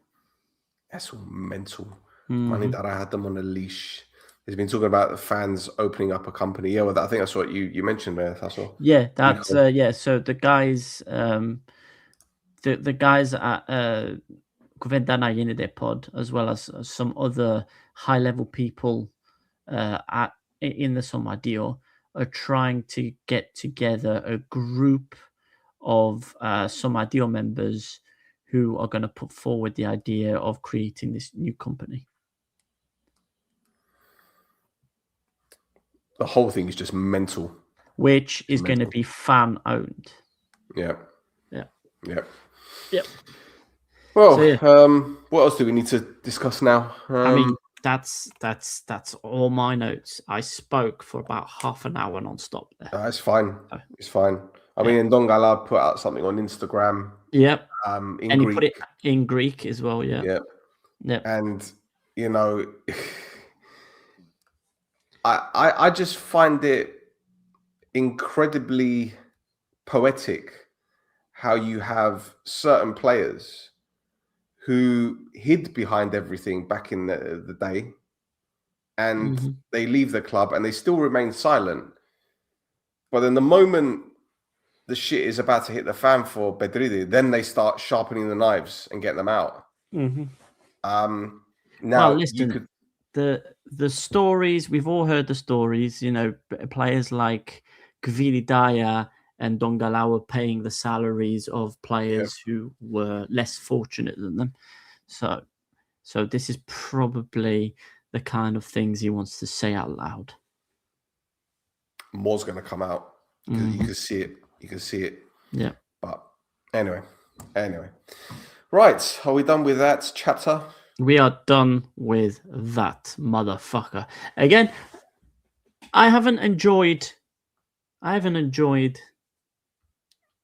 That's all mental. Manitar-Outta had them on a leash. He's been talking about the fans opening up a company. Yeah, well, I think that's what you mentioned there, Thasso. Yeah, that's So the guys, the guys at Kuvendana Yenide Pod, as well as some other high-level people in the Somadio, are trying to get together a group of Somadio members who are going to put forward the idea of creating this new company. The whole thing is just mental. Which is going to be fan-owned. Yeah. Yeah. Yeah. Yep. Well, so, what else do we need to discuss now? I mean, that's all my notes. I spoke for about half an hour non-stop there. It's fine. It's fine. I mean, Ndongala put out something on Instagram. Yep. In and Greek. He put it in Greek as well. Yeah. Yep. Yep. And you know, I just find it incredibly poetic how you have certain players who hid behind everything back in the day, and they leave the club and they still remain silent. But then the moment the shit is about to hit the fan for Petrides, then they start sharpening the knives and get them out. Now, well, listen, you could... the stories, we've all heard the stories, you know, players like Kvili Daya and Dongalau are paying the salaries of players who were less fortunate than them. So this is probably the kind of things he wants to say out loud. More's going to come out. You can see it. You can see it. Yeah. But anyway. Right. Are we done with that chapter? We are done with that, motherfucker. Again, I haven't enjoyed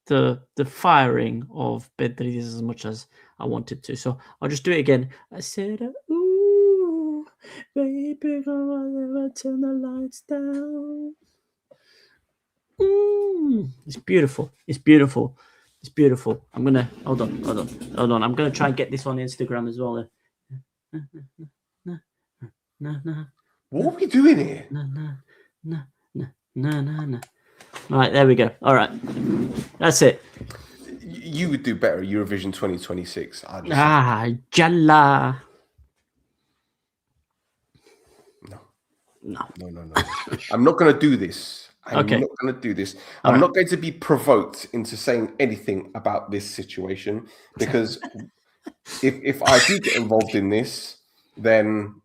the firing of Petrides as much as I wanted to. So I'll just do it again. I said, ooh, baby, come on, never turn the lights down. It's beautiful. It's beautiful. It's beautiful. I'm gonna hold on. I'm gonna try and get this on Instagram as well. What are we doing here? No. Right, there we go. All right, that's it. You would do better at Eurovision 2026. Jalla. No. I'm not going to do this. I'm Okay. not going to do this. I'm not going to be provoked into saying anything about this situation, because if I do get involved in this, then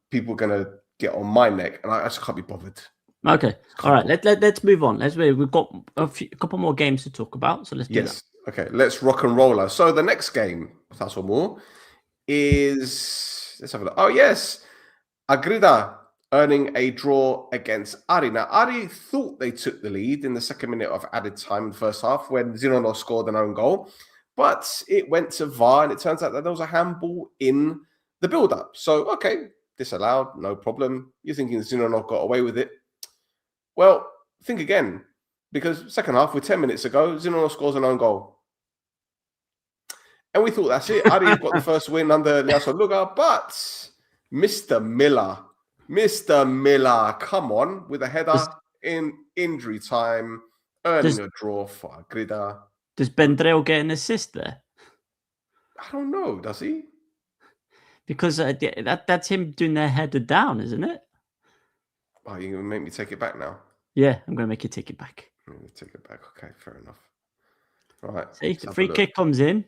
people are going to get on my neck, and I just can't be bothered. Okay. All right. Let's move on. We've got a couple more games to talk about, so let's do that. Okay. Let's rock and roll. So the next game, Thasso more, is, let's have a look. Oh yes, Agrida earning a draw against Ari. Now Ari thought they took the lead in the second minute of added time in the first half when Zinono scored an own goal, but it went to VAR and it turns out that there was a handball in the build-up. So okay, disallowed, no problem. You're thinking Zinono got away with it. Well, think again, because second half, with 10 minutes ago, Zinono scores an own goal. And we thought that's it. Ari got the first win under Liasso Luga, but Mr. Miller, come on, with a header in injury time, earning a draw for Agrida. Does Bendrell get an assist there? I don't know, does he? Because that's him doing their header down, isn't it? Oh, you're going to make me take it back now? Yeah, I'm going to make you take it back. Take it back. Okay, fair enough. All right. See, the free kick comes in.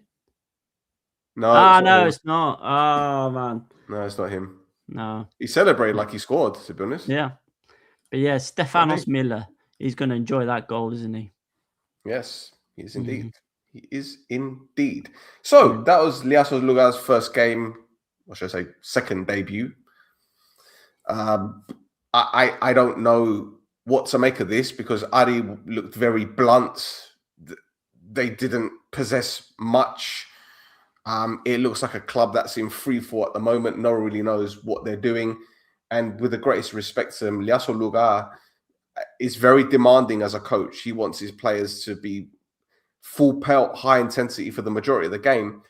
No. It's not. Oh, man. No, it's not him. No. He celebrated like he scored, to be honest. Yeah. But yeah, Stefanos Miller, he's going to enjoy that goal, isn't he? Yes, he is indeed. He is indeed. So that was Liasso Luga's first game, or should I say second debut. I don't know what to make of this, because Ari looked very blunt. They didn't possess much. It looks like a club that's in free fall at the moment. No one really knows what they're doing. And with the greatest respect to him, Liasso Luga is very demanding as a coach. He wants his players to be full pelt, high intensity for the majority of the game.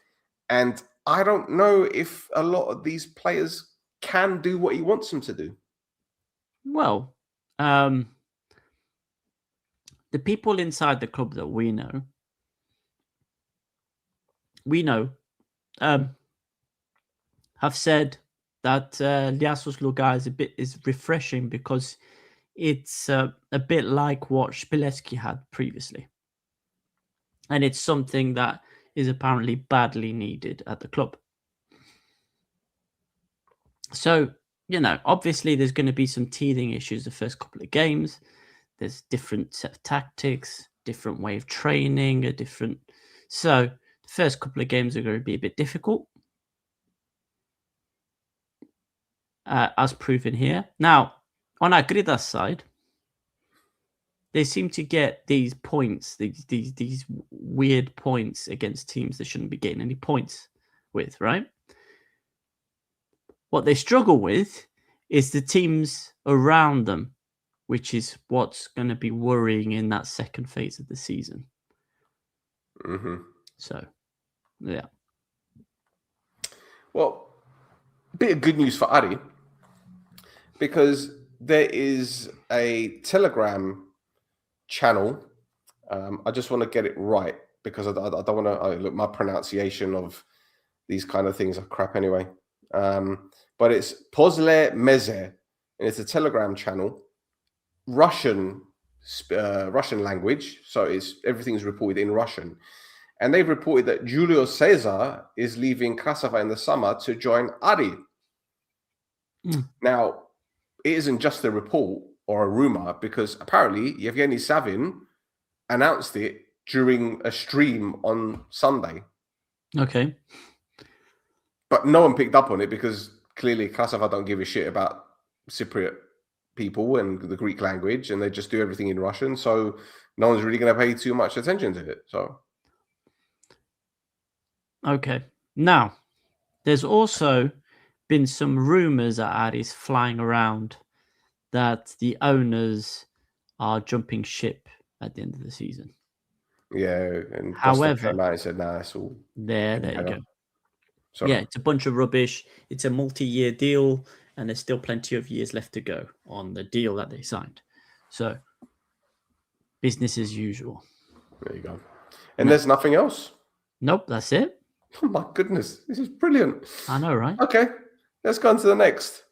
And I don't know if a lot of these players can do what he wants them to do. Well, the people inside the club that we know, have said that Liassos Luga is refreshing because it's a bit like what Spilevski had previously, and it's something that is apparently badly needed at the club. So, obviously there's going to be some teething issues the first couple of games. There's different set of tactics, different way of training, so the first couple of games are going to be a bit difficult, as proven here. Now, on Agrida's side, they seem to get these points, these weird points against teams they shouldn't be getting any points with, right? What they struggle with is the teams around them, which is what's going to be worrying in that second phase of the season. So, yeah. Well, a bit of good news for Ari. because there is a Telegram channel. I just want to get it right because I don't want to look. My pronunciation of these kind of things are crap anyway. But it's Pozle Meze, and it's a Telegram channel, Russian language. So everything's reported in Russian. And they've reported that Julio Cesar is leaving Krasava in the summer to join Ari. Now, it isn't just a report or a rumor, because apparently Yevgeny Savin announced it during a stream on Sunday. Okay. But no one picked up on it because clearly Krasava don't give a shit about Cypriot people and the Greek language, and they just do everything in Russian. So no one's really going to pay too much attention to it. So. Okay. Now, there's also been some rumors that Aris flying around that the owners are jumping ship at the end of the season. Yeah, and however, I said, "Nah, it's all there you go." Sorry. Yeah, it's a bunch of rubbish. It's a multi-year deal, and there's still plenty of years left to go on the deal that they signed. So, business as usual. There you go. And there's nothing else? Nope, that's it. Oh my goodness, this is brilliant. I know, right? Okay, let's go on to the next.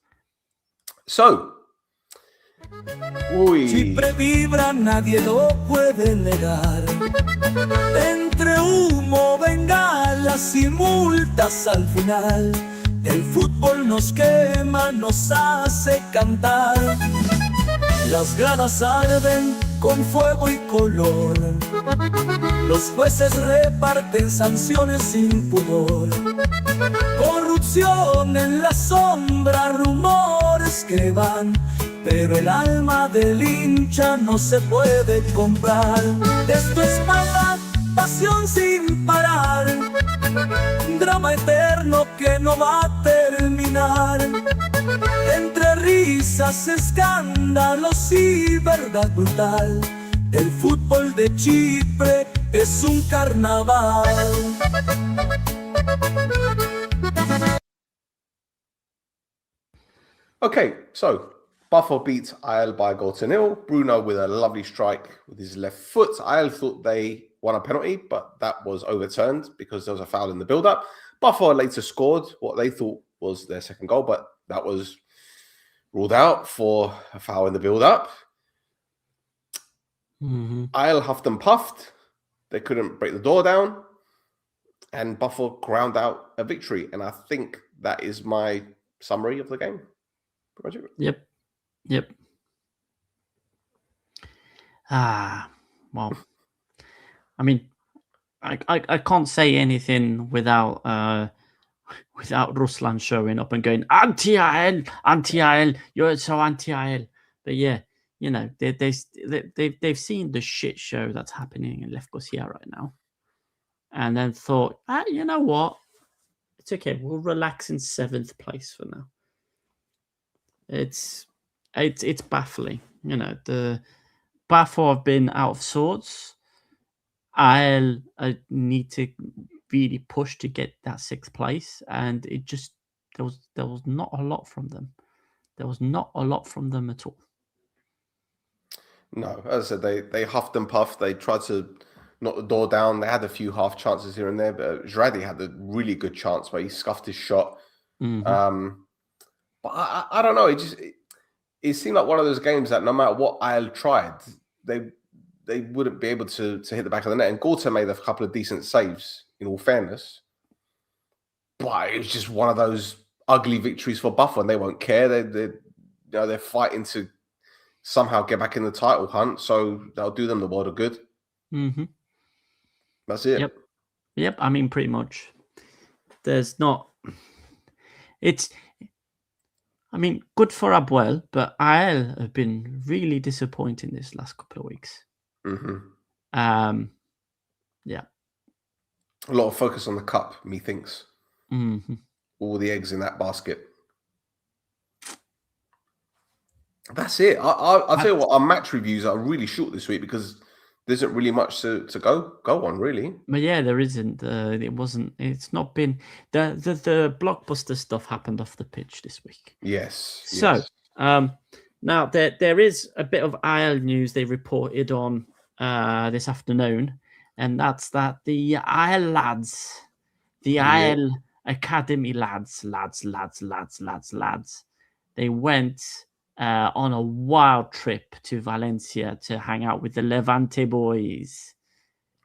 So, Chipre vibra, nadie lo puede negar. Entre humo, bengalas y multas al final, el fútbol nos quema, nos hace cantar. Las gradas arden con fuego y color. Los jueces reparten sanciones sin pudor. Corrupción en la sombra, rumores que van, pero el alma del hincha no se puede comprar. Esto es maldad, pasión sin parar, drama eterno que no va a terminar. Entre risas, escándalos y verdad brutal, el fútbol de Chipre es un carnaval. Okay, so Paphos beats APOEL by a goal to 0. Bruno with a lovely strike with his left foot. APOEL thought they won a penalty, but that was overturned because there was a foul in the build-up. Paphos later scored what they thought was their second goal, but that was ruled out for a foul in the build-up. APOEL huffed and puffed. They couldn't break the door down, and Paphos ground out a victory. And I think that is my summary of the game. Roger? Yep. Well, I mean, I can't say anything without Ruslan showing up and going anti-APOEL, you're so anti-APOEL. But yeah, you know, they've seen the shit show that's happening in Lefkosia right now, and then thought, you know what, it's okay, we'll relax in 7th place for now. It's baffling, you know. The Paphos have been out of sorts. APOEL need to really push to get that 6th place, and it just there was not a lot from them. There was not a lot from them at all. No, as I said, they huffed and puffed. They tried to knock the door down. They had a few half chances here and there, but Zradi had a really good chance where he scuffed his shot. But I don't know. It seemed like one of those games that no matter what APOEL tried, they wouldn't be able to hit the back of the net. And Gorta made a couple of decent saves, in all fairness. But it was just one of those ugly victories for Paphos, and they won't care. They're fighting to somehow get back in the title hunt, so that'll do them the world of good. That's it. Yep. I mean, pretty much. There's not. I mean, good for APOEL, but APOEL have been really disappointing this last couple of weeks. Yeah. A lot of focus on the cup, methinks. All the eggs in that basket. That's it. I'll tell you what, our match reviews are really short this week because there isn't really much to go on, really. But yeah, there isn't. It's not been the blockbuster stuff happened off the pitch this week. Yes. So Now, there is a bit of APOEL news they reported on this afternoon, and that's that the APOEL lads, the APOEL Academy lads, they went on a wild trip to Valencia to hang out with the Levante boys.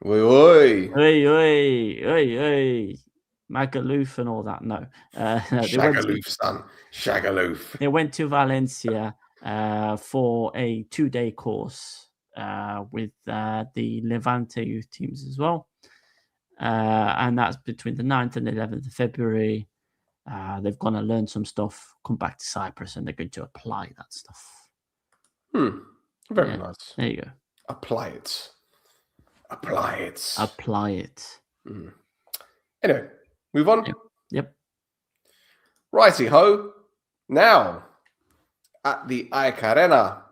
Oi, oi. Oi, oi, oi, oi. Magaluf and all that. No. Shagaloof, son. Shagaloof. They went to Valencia for a 2-day course with the Levante youth teams as well. And that's between the 9th and 11th of February. They've gone to learn some stuff, come back to Cyprus, and they're going to apply that stuff. Very nice. There you go. Apply it. Apply it. Apply it. Anyway, move on. Yep. Righty ho. Now, at the AEK Arena,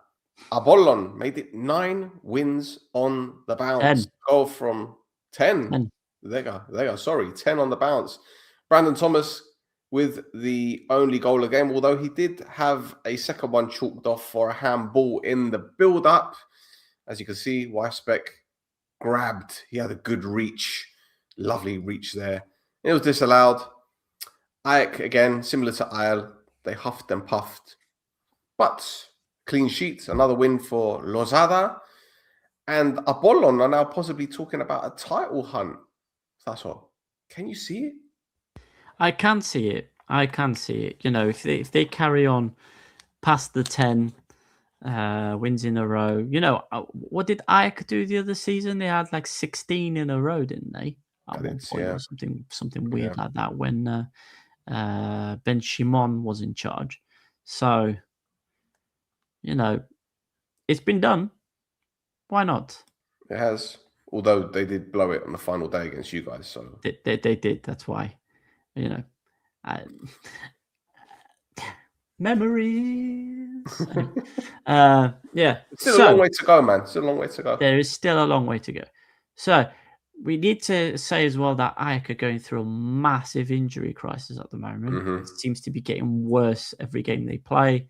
Apollon made it 9 wins on the bounce. 10. Go from 10. 10. There you go. Sorry, 10 on the bounce. Brandon Thomas with the only goal of the game, although he did have a second one chalked off for a handball in the build-up. As you can see, Weisbeck grabbed. He had a good reach. Lovely reach there. It was disallowed. AEK, again, similar to APOEL, they huffed and puffed. But clean sheet, another win for Lozada. And Apollon are now possibly talking about a title hunt. Thasso, can you see it? I can see it. You know, if they carry on past the 10 wins in a row, you know, what did AEK do the other season? They had like 16 in a row, didn't they? At one point, or something weird like that when Ben Shimon was in charge. So, you know, it's been done. Why not? It has. Although they did blow it on the final day against you guys. So they did. That's why. You know. Memories. Yeah. Still a long way to go, man. Still a long way to go. There is still a long way to go. So we need to say as well that AEK are going through a massive injury crisis at the moment. It seems to be getting worse every game they play.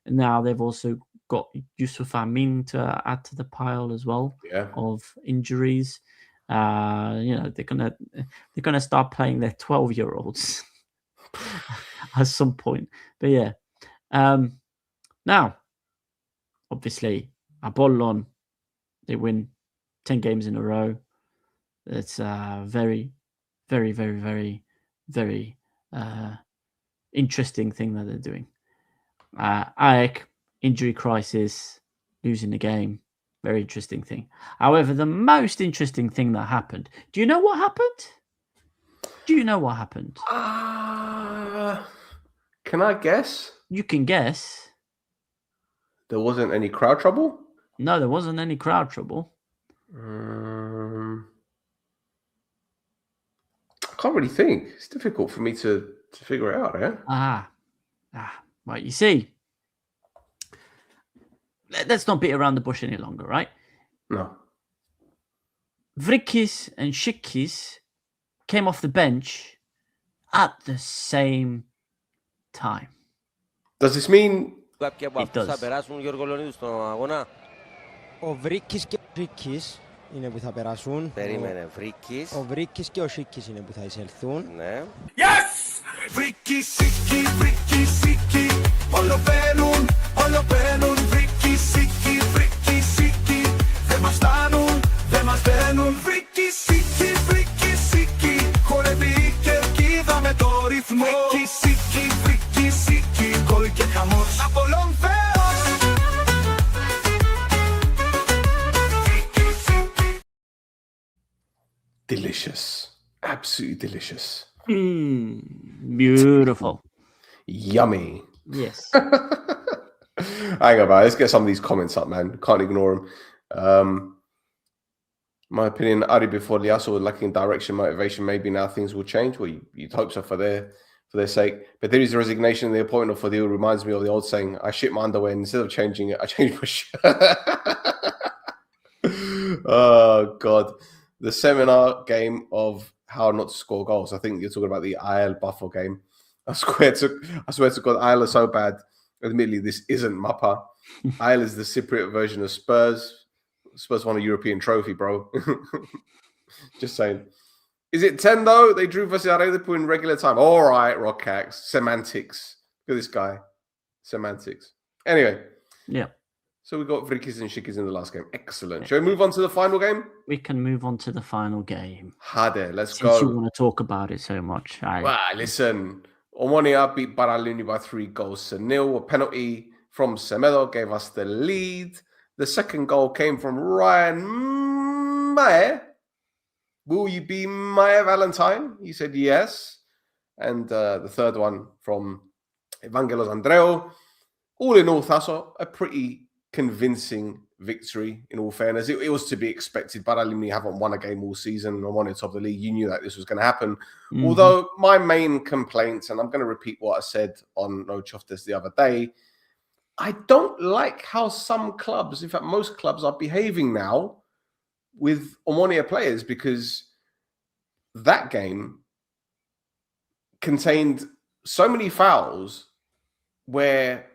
And now they've also got Yusuf Amin to add to the pile as well of injuries. You know, they're gonna start playing their 12-year-olds at some point. But yeah. Now, obviously, Apollon, they win 10 games in a row. It's a very, very, very, very, very interesting thing that they're doing. AEK, injury crisis, losing the game. Very interesting thing. However, the most interesting thing that happened. Do you know what happened? Can I guess? You can guess. There wasn't any crowd trouble? No, there wasn't any crowd trouble. I can't really think. It's difficult for me to figure it out, Right. You see, let's not beat around the bush any longer, right? No. Vrikis and Shikis came off the bench at the same time. Does this mean... It does. Ο Βρίκης και ο Σίκης είναι που θα περάσουν. Περίμενε, Βρίκης. Ο Βρίκης και ο Σίκης είναι που θα εισελθούν. Ναι. Yes! Βρίκη, Σίκη, όλο μπαίνουν, Βρίκη, Σίκη, δεν μας φτάνουν, δεν μας μπαίνουν, Βρίκη, Σίκη, χορεύει η κερκίδα με το ρυθμό. Βρίκη, Σίκη, γκολ και χαμός, Apollon Θεός. Delicious. Absolutely delicious. Beautiful. Yummy. Yes. Hang on, man. Let's get some of these comments up, man. Can't ignore them. My opinion, Ari before Liasso was lacking direction, motivation. Maybe now things will change. Well, you'd hope so for their sake. But there is a resignation in the appointment of Fadil. Reminds me of the old saying, I shit my underwear, and instead of changing it, I changed my shirt. Oh, God. The seminar game of how not to score goals. I think you're talking about the APOEL Buffalo game. I swear to God, APOEL are so bad. Admittedly, this isn't Mappa. APOEL is the Cypriot version of Spurs. Spurs won a European trophy, bro. Just saying. Is it 10 though? They drew versus Aredepu in regular time. All right, Rockax. Semantics. Look at this guy. Semantics. Anyway. Yeah. So we got Vrikis and Shikis in the last game. Excellent. Shall we move on to the final game? We can move on to the final game. Hade, let's Since go. you want to talk about it so much. Well, listen. Omonia beat Baralini by 3-0. A penalty from Semedo gave us the lead. The second goal came from Ryan Mae. Will you be Mae Valentine? He said yes. And the third one from Evangelos Andreu. All in all, Thasso, a pretty convincing victory, in all fairness. It was to be expected. Baralini haven't won a game all season. Omonia top of the league. You knew that this was going to happen. Mm-hmm. Although my main complaints, and I'm going to repeat what I said on No Choftes the other day, I don't like how some clubs, in fact, most clubs are behaving now with Omonia players, because that game contained so many fouls where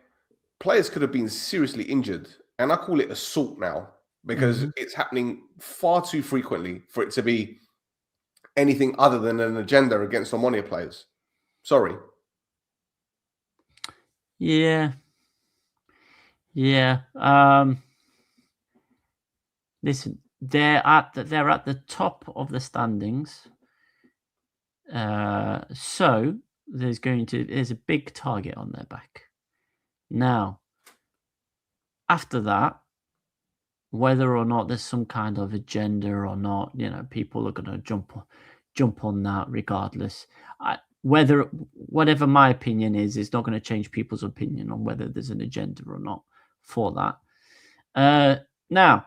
players could have been seriously injured. And I call it assault now, because it's happening far too frequently for it to be anything other than an agenda against Omonia players. Sorry. Yeah. Listen, they're at the top of the standings. So there's a big target on their back. Now, after that, whether or not there's some kind of agenda or not, people are going to jump on that regardless. Whatever my opinion is not going to change people's opinion on whether there's an agenda or not for that. Now,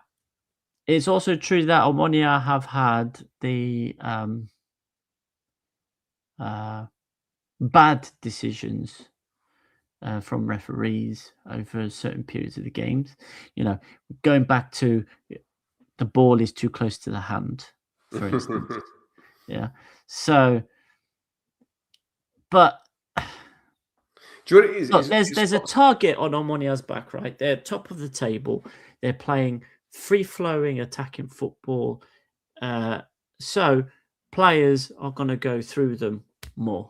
it's also true that Omonia have had the bad decisions from referees over certain periods of the games. Going back to the ball is too close to the hand, for instance. Yeah. So, but do you know what it is? Look, there's a target on Omonia's back, right? They're top of the table. They're playing free-flowing, attacking football. So players are going to go through them more,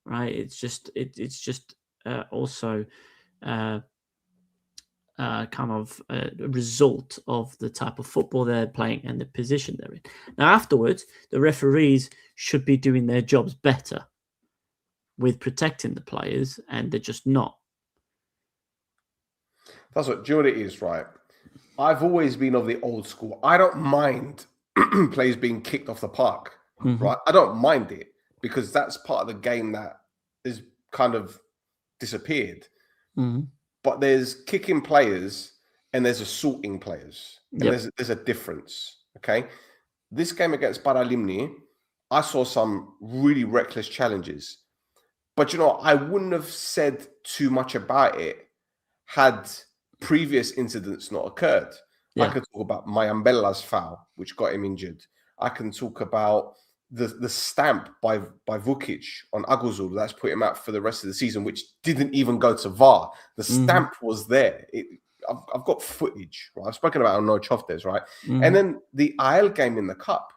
right? It's just also kind of a result of the type of football they're playing and the position they're in. Now, afterwards, the referees should be doing their jobs better with protecting the players, and they're just not. That's what, do you know what it is, right? I've always been of the old school. I don't mind players being kicked off the park, right? I don't mind it, because that's part of the game that is kind of disappeared. But there's kicking players and there's assaulting players. And there's a difference, okay? This game against Paralimni, I saw some really reckless challenges. But, I wouldn't have said too much about it had previous incidents not occurred. I could talk about Mayambella's foul, which got him injured. I can talk about the stamp by Vukic on Aguzul that's put him out for the rest of the season, which didn't even go to VAR. The stamp was there. I've got footage, right? I've spoken about it on No Choftes, right? And then the APOEL game in the cup.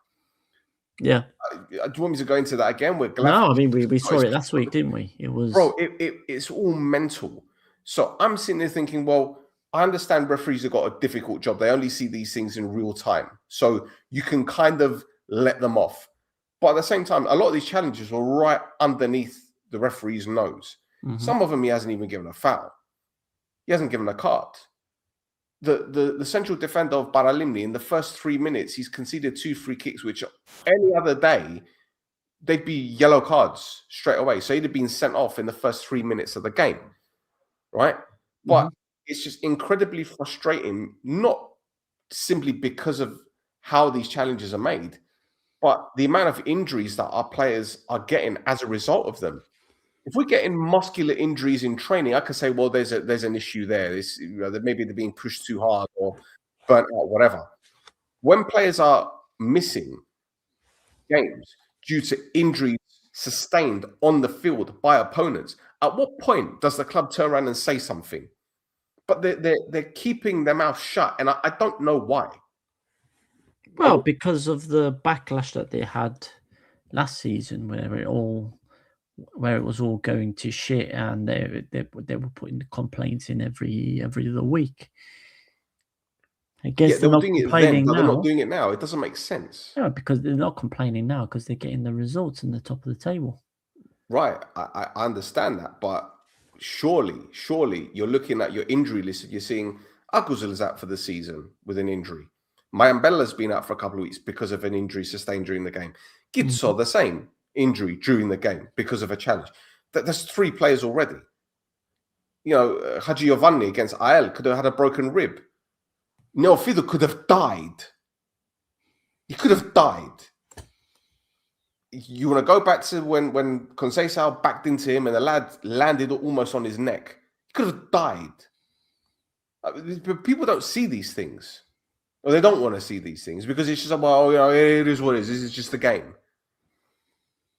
Yeah. Do you want me to go into that again? No, I mean, we saw it last week, didn't we? It was... Bro, it's all mental. So I'm sitting there thinking, well, I understand referees have got a difficult job. They only see these things in real time. So you can kind of let them off. But at the same time, a lot of these challenges were right underneath the referee's nose. Some of them he hasn't even given a foul. He hasn't given a card. The central defender of Paralimni, in the first 3 minutes, he's conceded 2 free kicks, which any other day, they'd be yellow cards straight away. So he'd have been sent off in the first 3 minutes of the game, right? But it's just incredibly frustrating, not simply because of how these challenges are made, but the amount of injuries that our players are getting as a result of them. If we're getting muscular injuries in training, I could say, well, there's an issue there. Maybe they're being pushed too hard or burnt out, whatever. When players are missing games due to injuries sustained on the field by opponents, At what point does the club turn around and say something? But they're keeping their mouth shut, and I don't know why. Well, because of the backlash that they had last season, where it was all going to shit, and they were putting the complaints in every other week. I guess they they're were not doing it complaining then, but now. they're not doing it now. It doesn't make sense. Yeah, because they're not complaining now because they're getting the results in the top of the table. Right, I understand that, but surely you're looking at your injury list and you're seeing Aguzil is out for the season with an injury. Mayambella's been out for a couple of weeks because of an injury sustained during the game. Gitso, the same injury during the game because of a challenge. That's 3 players already. You know, Haji Giovanni against APOEL could have had a broken rib. Neofido could have died. He could have died. You want to go back to when Conceição backed into him and the lad landed almost on his neck. He could have died. But people don't see these things. Or they don't want to see these things because it's just, well, you know, it is what it is. This is just the game.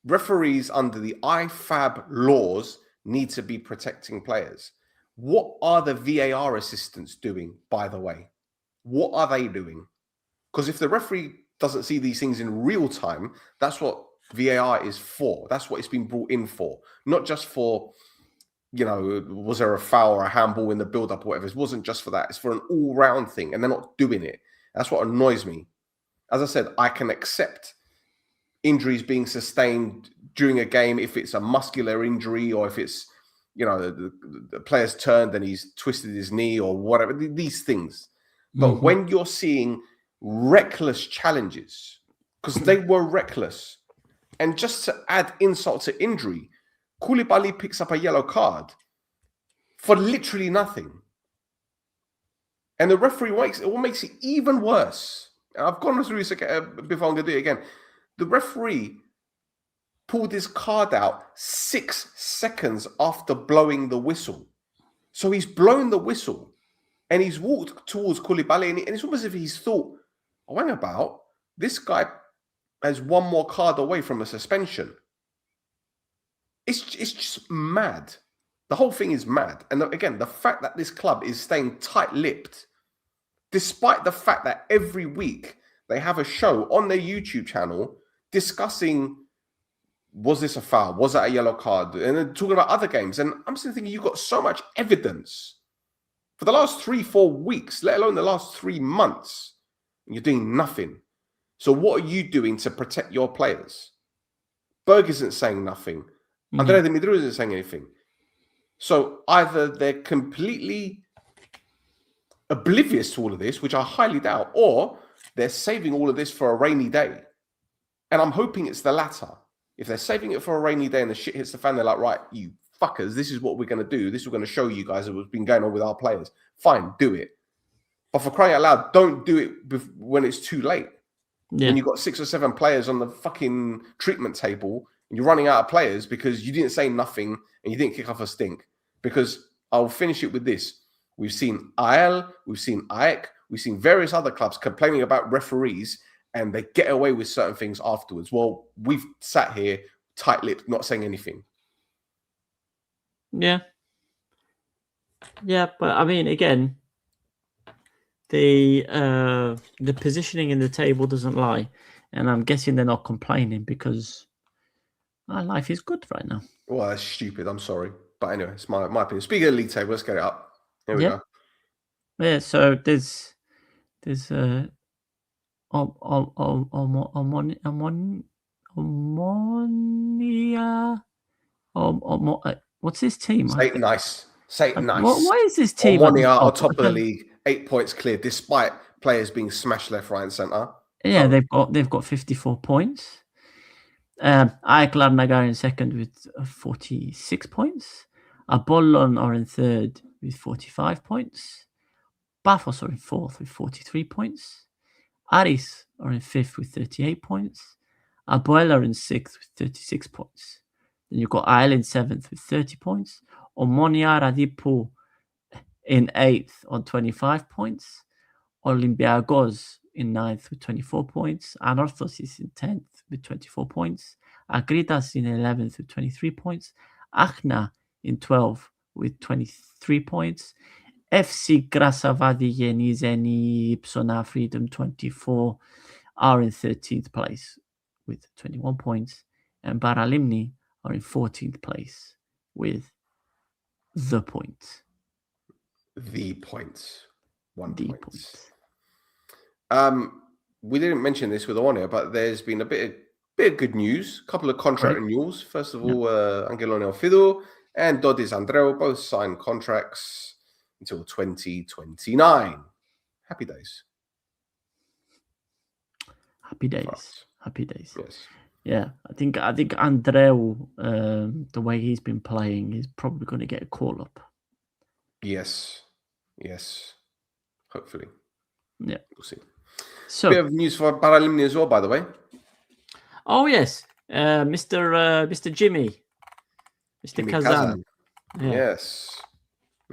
Referees under the IFAB laws need to be protecting players. What are the VAR assistants doing, by the way? What are they doing? Because if the referee doesn't see these things in real time, that's what VAR is for. That's what it's been brought in for. Not just for, you know, was there a foul or a handball in the build-up or whatever. It wasn't just for that. It's for an all-round thing, and they're not doing it. That's what annoys me. As I said, I can accept injuries being sustained during a game if it's a muscular injury or if it's, you know, the player's turned and he's twisted his knee or whatever, these things. But when you're seeing reckless challenges, because they were reckless, and just to add insult to injury, Koulibaly picks up a yellow card for literally nothing. And the referee makes it even worse. And I've gone through this before, I'm going to do it again. The referee pulled his card out 6 seconds after blowing the whistle. So he's blown the whistle and he's walked towards Koulibaly, and it's almost as if he's thought, oh, hang about, this guy has 1 more card away from a suspension. It's just mad. The whole thing is mad. And again, the fact that this club is staying tight-lipped, despite the fact that every week they have a show on their YouTube channel discussing, was this a foul? Was that a yellow card? And then talking about other games. And I'm still thinking, you've got so much evidence for the last 3-4 weeks, let alone the last 3 months. And you're doing nothing. So what are you doing to protect your players? Berg isn't saying nothing. Andrea Dimitri isn't saying anything. So either they're completely oblivious to all of this, which I highly doubt, or they're saving all of this for a rainy day. And I'm hoping it's the latter. If they're saving it for a rainy day and the shit hits the fan, they're like, right, you fuckers, this is what we're going to do. This is what we're going to show you guys what's been going on with our players. Fine, do it. But for crying out loud, don't do it when it's too late. Yeah. When you've got 6 or 7 players on the fucking treatment table and you're running out of players because you didn't say nothing and you didn't kick off a stink. Because I'll finish it with this. We've seen APOEL, we've seen AEK, we've seen various other clubs complaining about referees and they get away with certain things afterwards. Well, we've sat here tight-lipped, not saying anything. Yeah. Yeah, but I mean, again, the positioning in the table doesn't lie. And I'm guessing they're not complaining because our life is good right now. Well, that's stupid. I'm sorry. But anyway, it's my opinion. Speaking of the league table, let's get it up. Here we go. Yeah, so there's Omonia. What's this team? Say it nice. Say it nice. Why is this team? Omonia are top of the league, 8 points clear, despite players being smashed left, right, and centre. Yeah, they've got 54 points. AEK Larnaca in second with 46 points. Apollon are in third with 45 points. Paphos are in fourth with 43 points. Aris are in fifth with 38 points. APOEL are in sixth with 36 points. Then you've got APOEL in seventh with 30 points. Omonia Radipo in eighth on 25 points. Olympiacos in ninth with 24 points. Anorthos is in 10th with 24 points. Agritas in 11th with 23 points. Achna in 12 with 23 points. FC Grasavadi Yenizeni Ipsona Freedom 24 are in 13th place with 21 points. And Baralimni are in 14th place with the points. The points. One The point. points. We didn't mention this with Omonia, but there's been a bit of good news. A couple of contract renewals. First of all, Angelo Neofido and Dodis Andreu both signed contracts until 2029. Happy days. Happy days. Happy days. Yes. Yeah, I think Andreu, the way he's been playing, is probably going to get a call up. Yes. Hopefully. Yeah, we'll see. So, bit of news for Paralimni as well, by the way. Oh yes, Mr. Jimmy, Mr. Kazan. Yeah.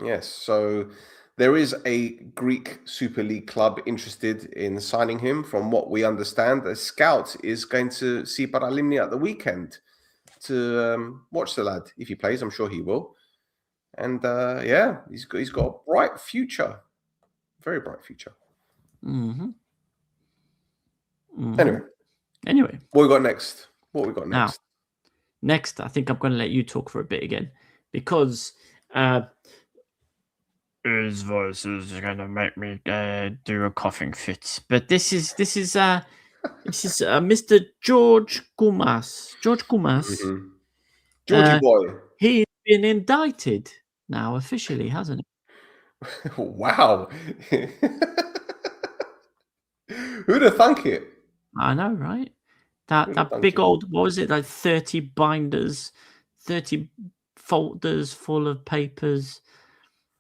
Yes. So there is a Greek Super League club interested in signing him. From what we understand, a scout is going to see Paralimni at the weekend to watch the lad. If he plays, I'm sure he will. And he's got a bright future, very bright future. Mm-hmm. Anyway, what we got next? Now, next, I think I'm going to let you talk for a bit again because his voice is going to make me do a coughing fit. But this is Mr. George Gumas. Georgie boy. He's been indicted now officially, hasn't he? Wow. Who'd have thunk it? I know, right? That big old, what was it, like 30 binders, 30 folders full of papers,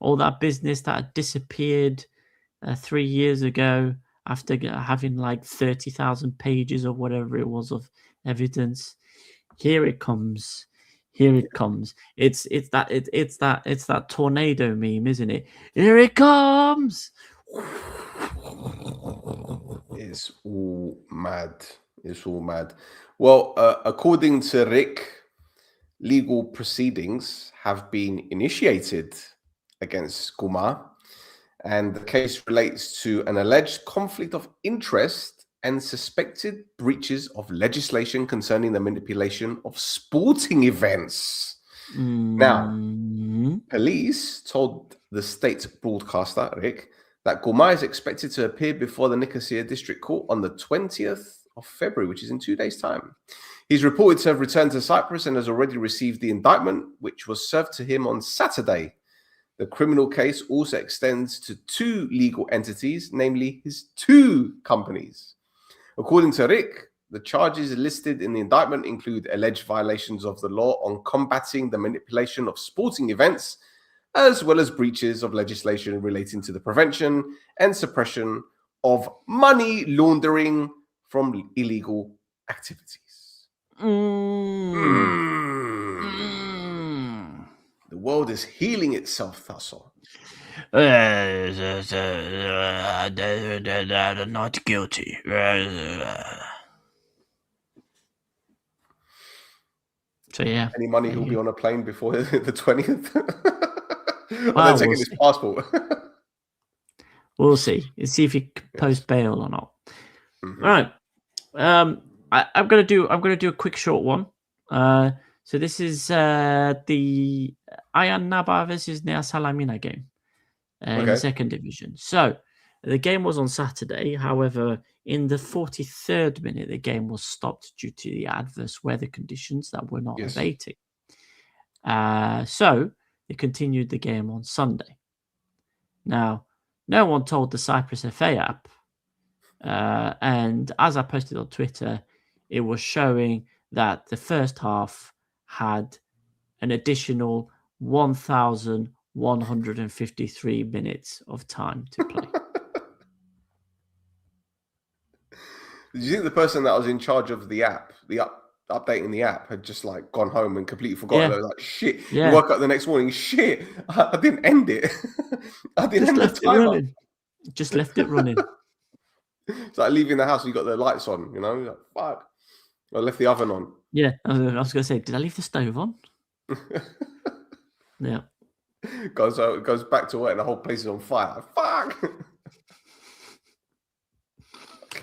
all that business that had disappeared 3 years ago after having like 30,000 pages or whatever it was of evidence. Here it comes. It's that tornado meme, isn't it? Here it comes. It's all mad. Well, according to Rick, legal proceedings have been initiated against Guma, and the case relates to an alleged conflict of interest and suspected breaches of legislation concerning the manipulation of sporting events. Now, police told the state broadcaster, Rick, that Guma is expected to appear before the Nicosia District Court on the 20th of February, which is in 2 days' time. He's reported to have returned to Cyprus and has already received the indictment, which was served to him on Saturday. The criminal case also extends to 2 legal entities, namely his 2 companies. According to Rick, the charges listed in the indictment include alleged violations of the law on combating the manipulation of sporting events, as well as breaches of legislation relating to the prevention and suppression of money laundering from illegal activities. The world is healing itself, Thasso. Not guilty. So yeah. Any money he'll be on a plane before the 20th? Well, they're taking his passport. We'll see. Let's see if he can post bail or not. Mm-hmm. All right. I'm gonna do a quick short one. So this is the Ayan Naba versus Nea Salamina game in the second division. So the game was on Saturday. However, in the 43rd minute, the game was stopped due to the adverse weather conditions that were not abating. So they continued the game on Sunday. Now, no one told the Cyprus FA app. And as I posted on Twitter, it was showing that the first half had an additional 1,153 minutes of time to play. Did you think the person that was in charge of the app, updating the app, had just like gone home and completely forgotten? Yeah. Like, shit. You woke up the next morning, shit, I didn't end it. I didn't end the timer. Just left it running. It's like leaving the house and you got the lights on, you know? Like, fuck. I left the oven on. Yeah, I was going to say, did I leave the stove on? Yeah. Goes back to work and the whole place is on fire. Fuck.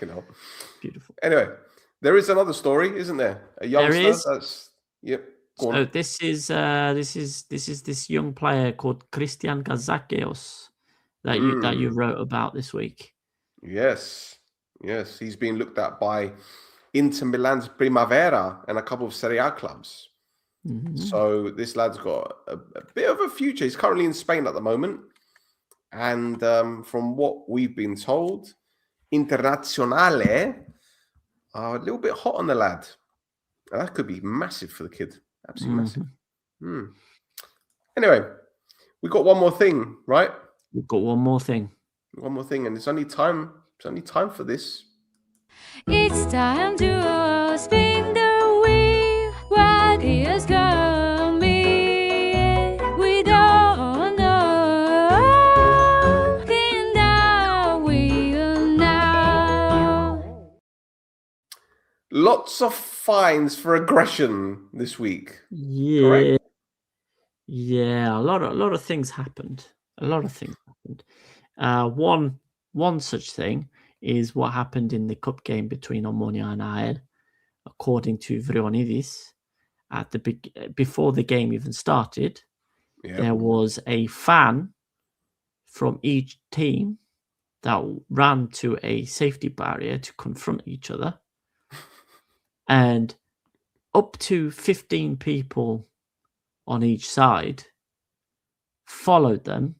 You know. Beautiful. Anyway, there is another story, isn't there? A youngster. There is. That's yep. Go So on. this is this young player called Christian Gazakeos that you wrote about this week. Yes. He's being looked at by Inter Milan's Primavera and a couple of Serie A clubs. Mm-hmm. So this lad's got a bit of a future. He's currently in Spain at the moment. And from what we've been told, Internazionale are a little bit hot on the lad. And that could be massive for the kid. Absolutely massive. Anyway, we got one more thing, right? We've got one more thing. And it's only time for this. It's time to spin the wheel. What is coming? We don't know. Spin the wheel now. Lots of fines for aggression this week. Yeah. Correct? Yeah, a lot of things happened. One such thing is what happened in the cup game between Omonia and APOEL. According to Vrionidis, before the game even started, there was a fan from each team that ran to a safety barrier to confront each other, and up to 15 people on each side followed them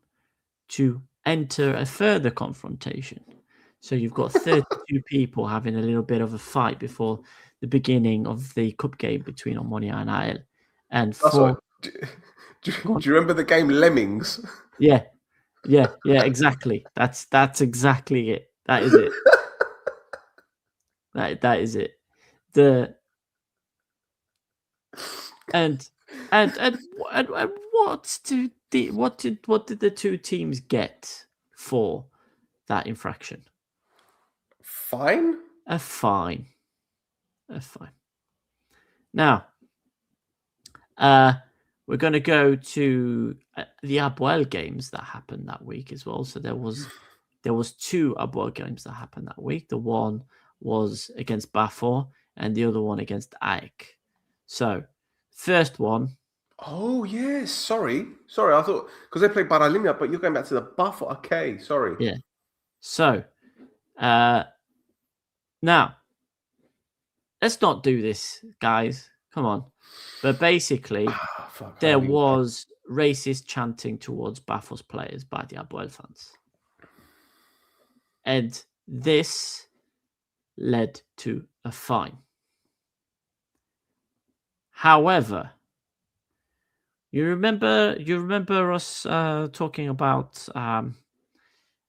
to enter a further confrontation. So you've got 32 people having a little bit of a fight before the beginning of the cup game between Omonia and APOEL. And do you remember the game Lemmings? Yeah, exactly. That's exactly it. That is it. that is it. What did the two teams get for that infraction? Fine? A fine. Now, we're going to go to the APOEL games that happened that week as well. So there was two APOEL games that happened that week. The one was against Paphos and the other one against AEK. So, first one. Oh, yes. Sorry. I thought, because they played Paralimia, but you're going back to the Paphos. Okay, sorry. Yeah. So, now, let's not do this, guys. Come on. But basically, there was racist chanting towards Paphos players by the APOEL fans. And this led to a fine. However, you remember us talking about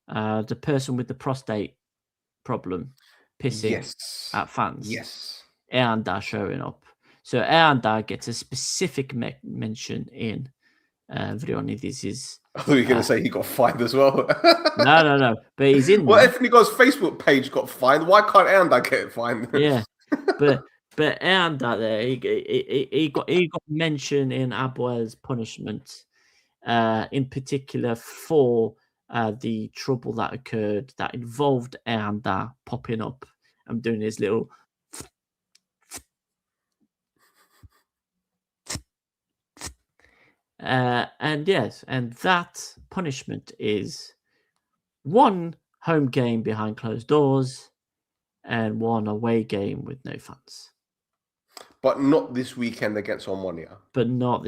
the person with the prostate problem pissing at fans? Yes. Eanda showing up. So Eanda gets a specific mention in Vrionidis'. I thought you were going to say he got fined as well. No. But he's in well, there. Ethnikos' Facebook page got fined. Why can't Eanda get fined? Yeah. But Eanda there, he got mentioned in APOEL's punishment, in particular for the trouble that occurred that involved Eanda popping up and doing his little. And that punishment is one home game behind closed doors and one away game with no fans. But not this weekend against Omonia. No.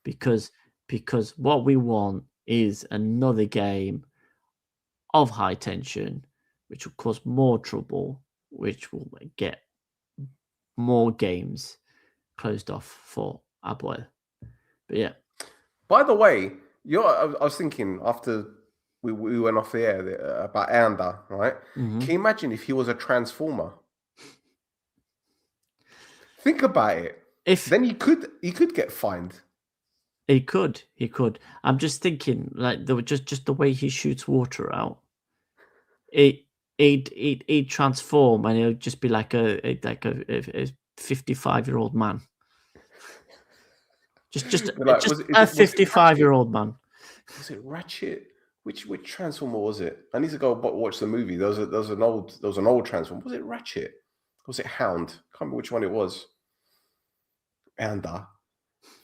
Because what we want is another game of high tension, which will cause more trouble, which will get more games closed off for APOEL. But yeah. By the way, I was thinking after we went off the air about Eanda, right? Mm-hmm. Can you imagine if he was a transformer? Think about it. Then he could get fined. He could. I'm just thinking, like, just the way he shoots water out. He'd transform, and he'll just be like a 55-year-old man. Just Like, just was a was it 55-year-old man. Was it Ratchet? Which Transformer was it? I need to go watch the movie. There was an old Transformer. Was it Ratchet? Was it Hound? Can't remember which one it was. And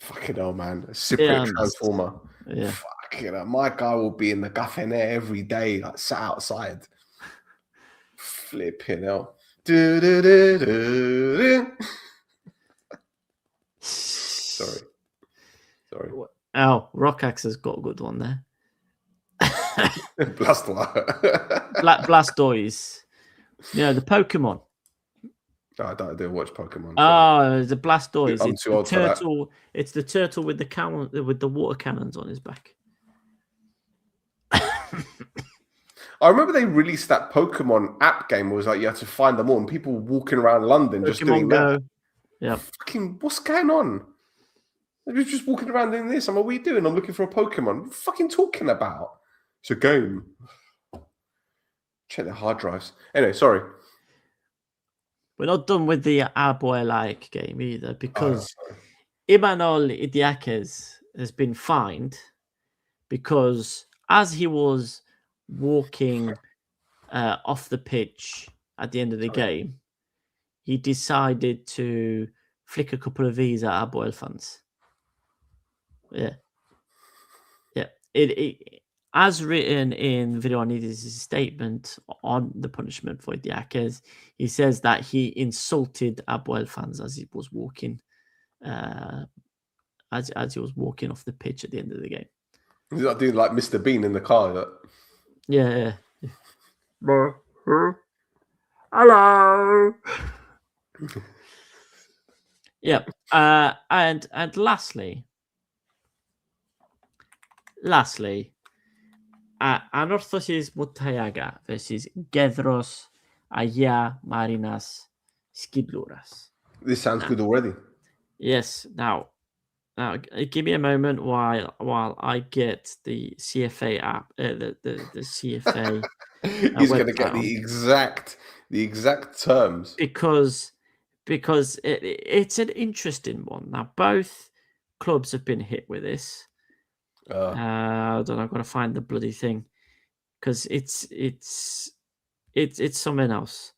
fucking hell, man, a Cypriot Transformer. Yeah. Fucking hell, my guy will be in the Gaffene every day, like sat outside. Flipping hell. Sorry. Oh, Rockax has got a good one there. Blastoise. Yeah, the Pokemon. No, I didn't watch Pokemon. Oh, the Blastoise. I'm too old for that. It's the turtle with the water cannons on his back. I remember they released that Pokemon app game where it was like you had to find them all, and people were walking around London Pokemon just doing Go. that. Yeah. Fucking, what's going on? They're just walking around doing this. I'm like, what are you doing? I'm looking for a Pokemon. What are you fucking talking about? It's a game. Check their hard drives. Anyway, sorry. We're not done with the APOEL game either, because Imanol Idiakes has been fined because as he was walking off the pitch at the end of the game, he decided to flick a couple of these at APOEL fans. Yeah. It as written in Videoanides' statement on the punishment for Idiakes, he says that he insulted APOEL fans as he was walking, as he was walking off the pitch at the end of the game. He's not doing like Mr. Bean in the car. Yeah. Hello. Yep. And lastly, Anorthosis Mutayaga versus Gedros Aya Marinas Skidluras. This sounds good already. Yes. Now, give me a moment while I get the CFA app, the CFA. He's going to get the exact terms because it's an interesting one. Now, both clubs have been hit with this. I don't know. I've got to find the bloody thing because it's something else.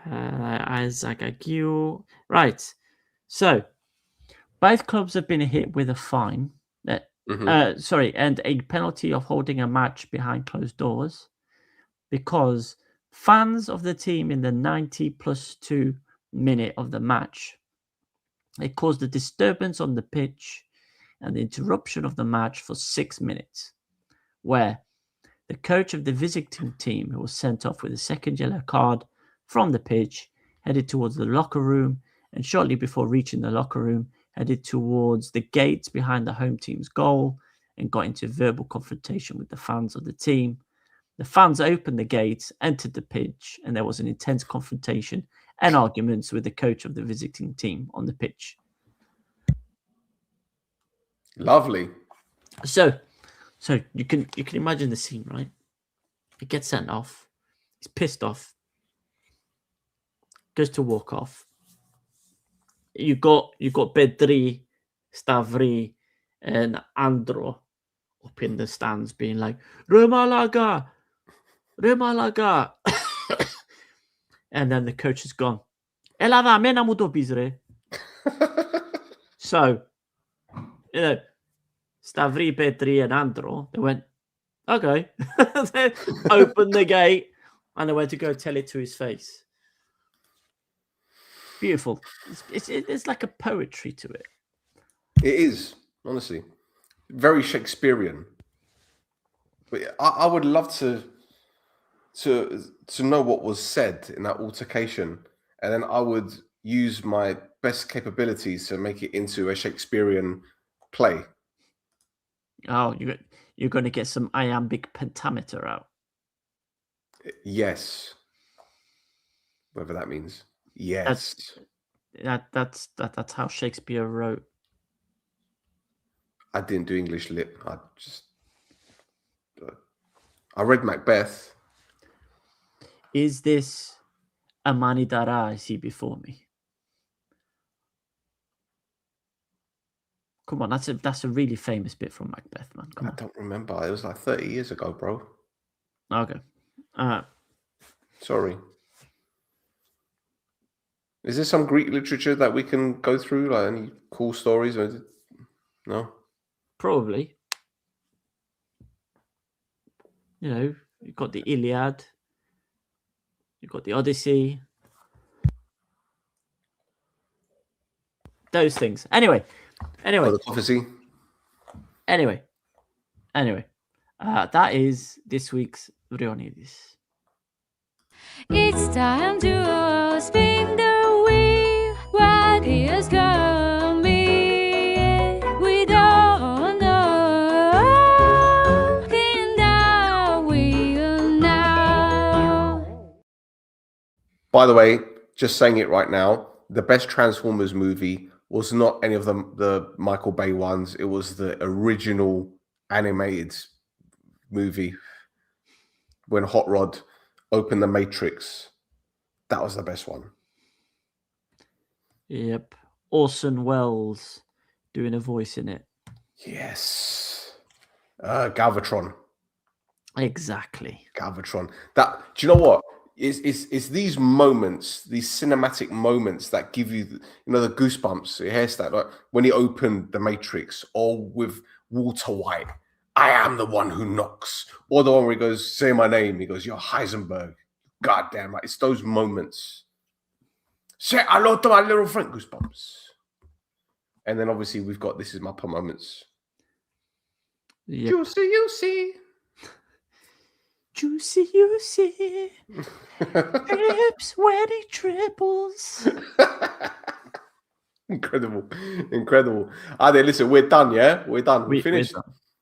Isaac Aguirre. Right. So both clubs have been hit with a fine. And a penalty of holding a match behind closed doors because fans of the team in the 90+2 minute of the match, it caused a disturbance on the pitch and the interruption of the match for 6 minutes, where the coach of the visiting team, who was sent off with a second yellow card from the pitch, headed towards the locker room, and shortly before reaching the locker room, headed towards the gates behind the home team's goal and got into verbal confrontation with the fans of the team. The fans opened the gates, entered the pitch, and there was an intense confrontation and arguments with the coach of the visiting team on the pitch. Lovely. So you can imagine the scene, right? He gets sent off. He's pissed off. Goes to walk off. You got Pedri, Stavri, and Andro up in the stands being like, Remalaga. And then the coach is gone. So, Stavri, Pedri, and Andro, they went, okay. They opened the gate and they went to go tell it to his face. Beautiful. It's like a poetry to it. It is, honestly. Very Shakespearean. But I would love to know what was said in that altercation, and then I would use my best capabilities to make it into a Shakespearean play. Oh, you're going to get some iambic pentameter out. Yes. Whatever that means. Yes. That's how Shakespeare wrote. I didn't do English lit. I read Macbeth. Is this a Manitar-Outta I see before me? Come on, that's a really famous bit from Macbeth, man. Come I on. don't remember. It was like 30 years ago, bro. Okay. Sorry. Is there some Greek literature that we can go through? Like any cool stories? Or no? Probably. You know, you've got the Iliad. You've got the Odyssey. Those things. Anyway. Oh, the prophecy. Anyway. That is this week's Vrionidis. It's time to spin the wheel. What is coming? We don't know. In the wheel now. By the way, just saying it right now, the best Transformers movie was not any of the Michael Bay ones. It was the original animated movie when Hot Rod opened the Matrix. That was the best one. Yep. Orson Welles doing a voice in it. Yes. Galvatron. Exactly. Galvatron. That, do you know what? It's these moments, these cinematic moments that give you, the goosebumps, your hairstyle. Like when he opened the Matrix, or with Walter White, I am the one who knocks. Or the one where he goes, say my name. He goes, you're Heisenberg. God damn, like, it's those moments. Say hello to my little friend, goosebumps. And then obviously we've got This Is Mappa moments. Yep. Juicy. Trips, sweaty triples. Incredible. Listen, we're done, yeah? We're done. We finished.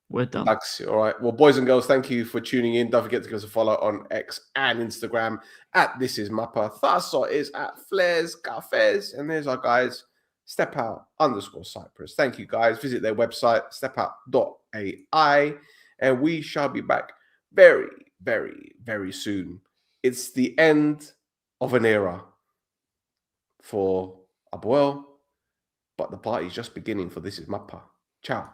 We're done. Thanks. All right. Well, boys and girls, thank you for tuning in. Don't forget to give us a follow on X and Instagram at This Is Mappa. Thasso is at Flares Cafes. And there's our guys, stepout_Cyprus. Thank you, guys. Visit their website, stepout.ai. And we shall be back very, very, very soon. It's the end of an era for APOEL, but the party's just beginning for This Is Mappa. Ciao.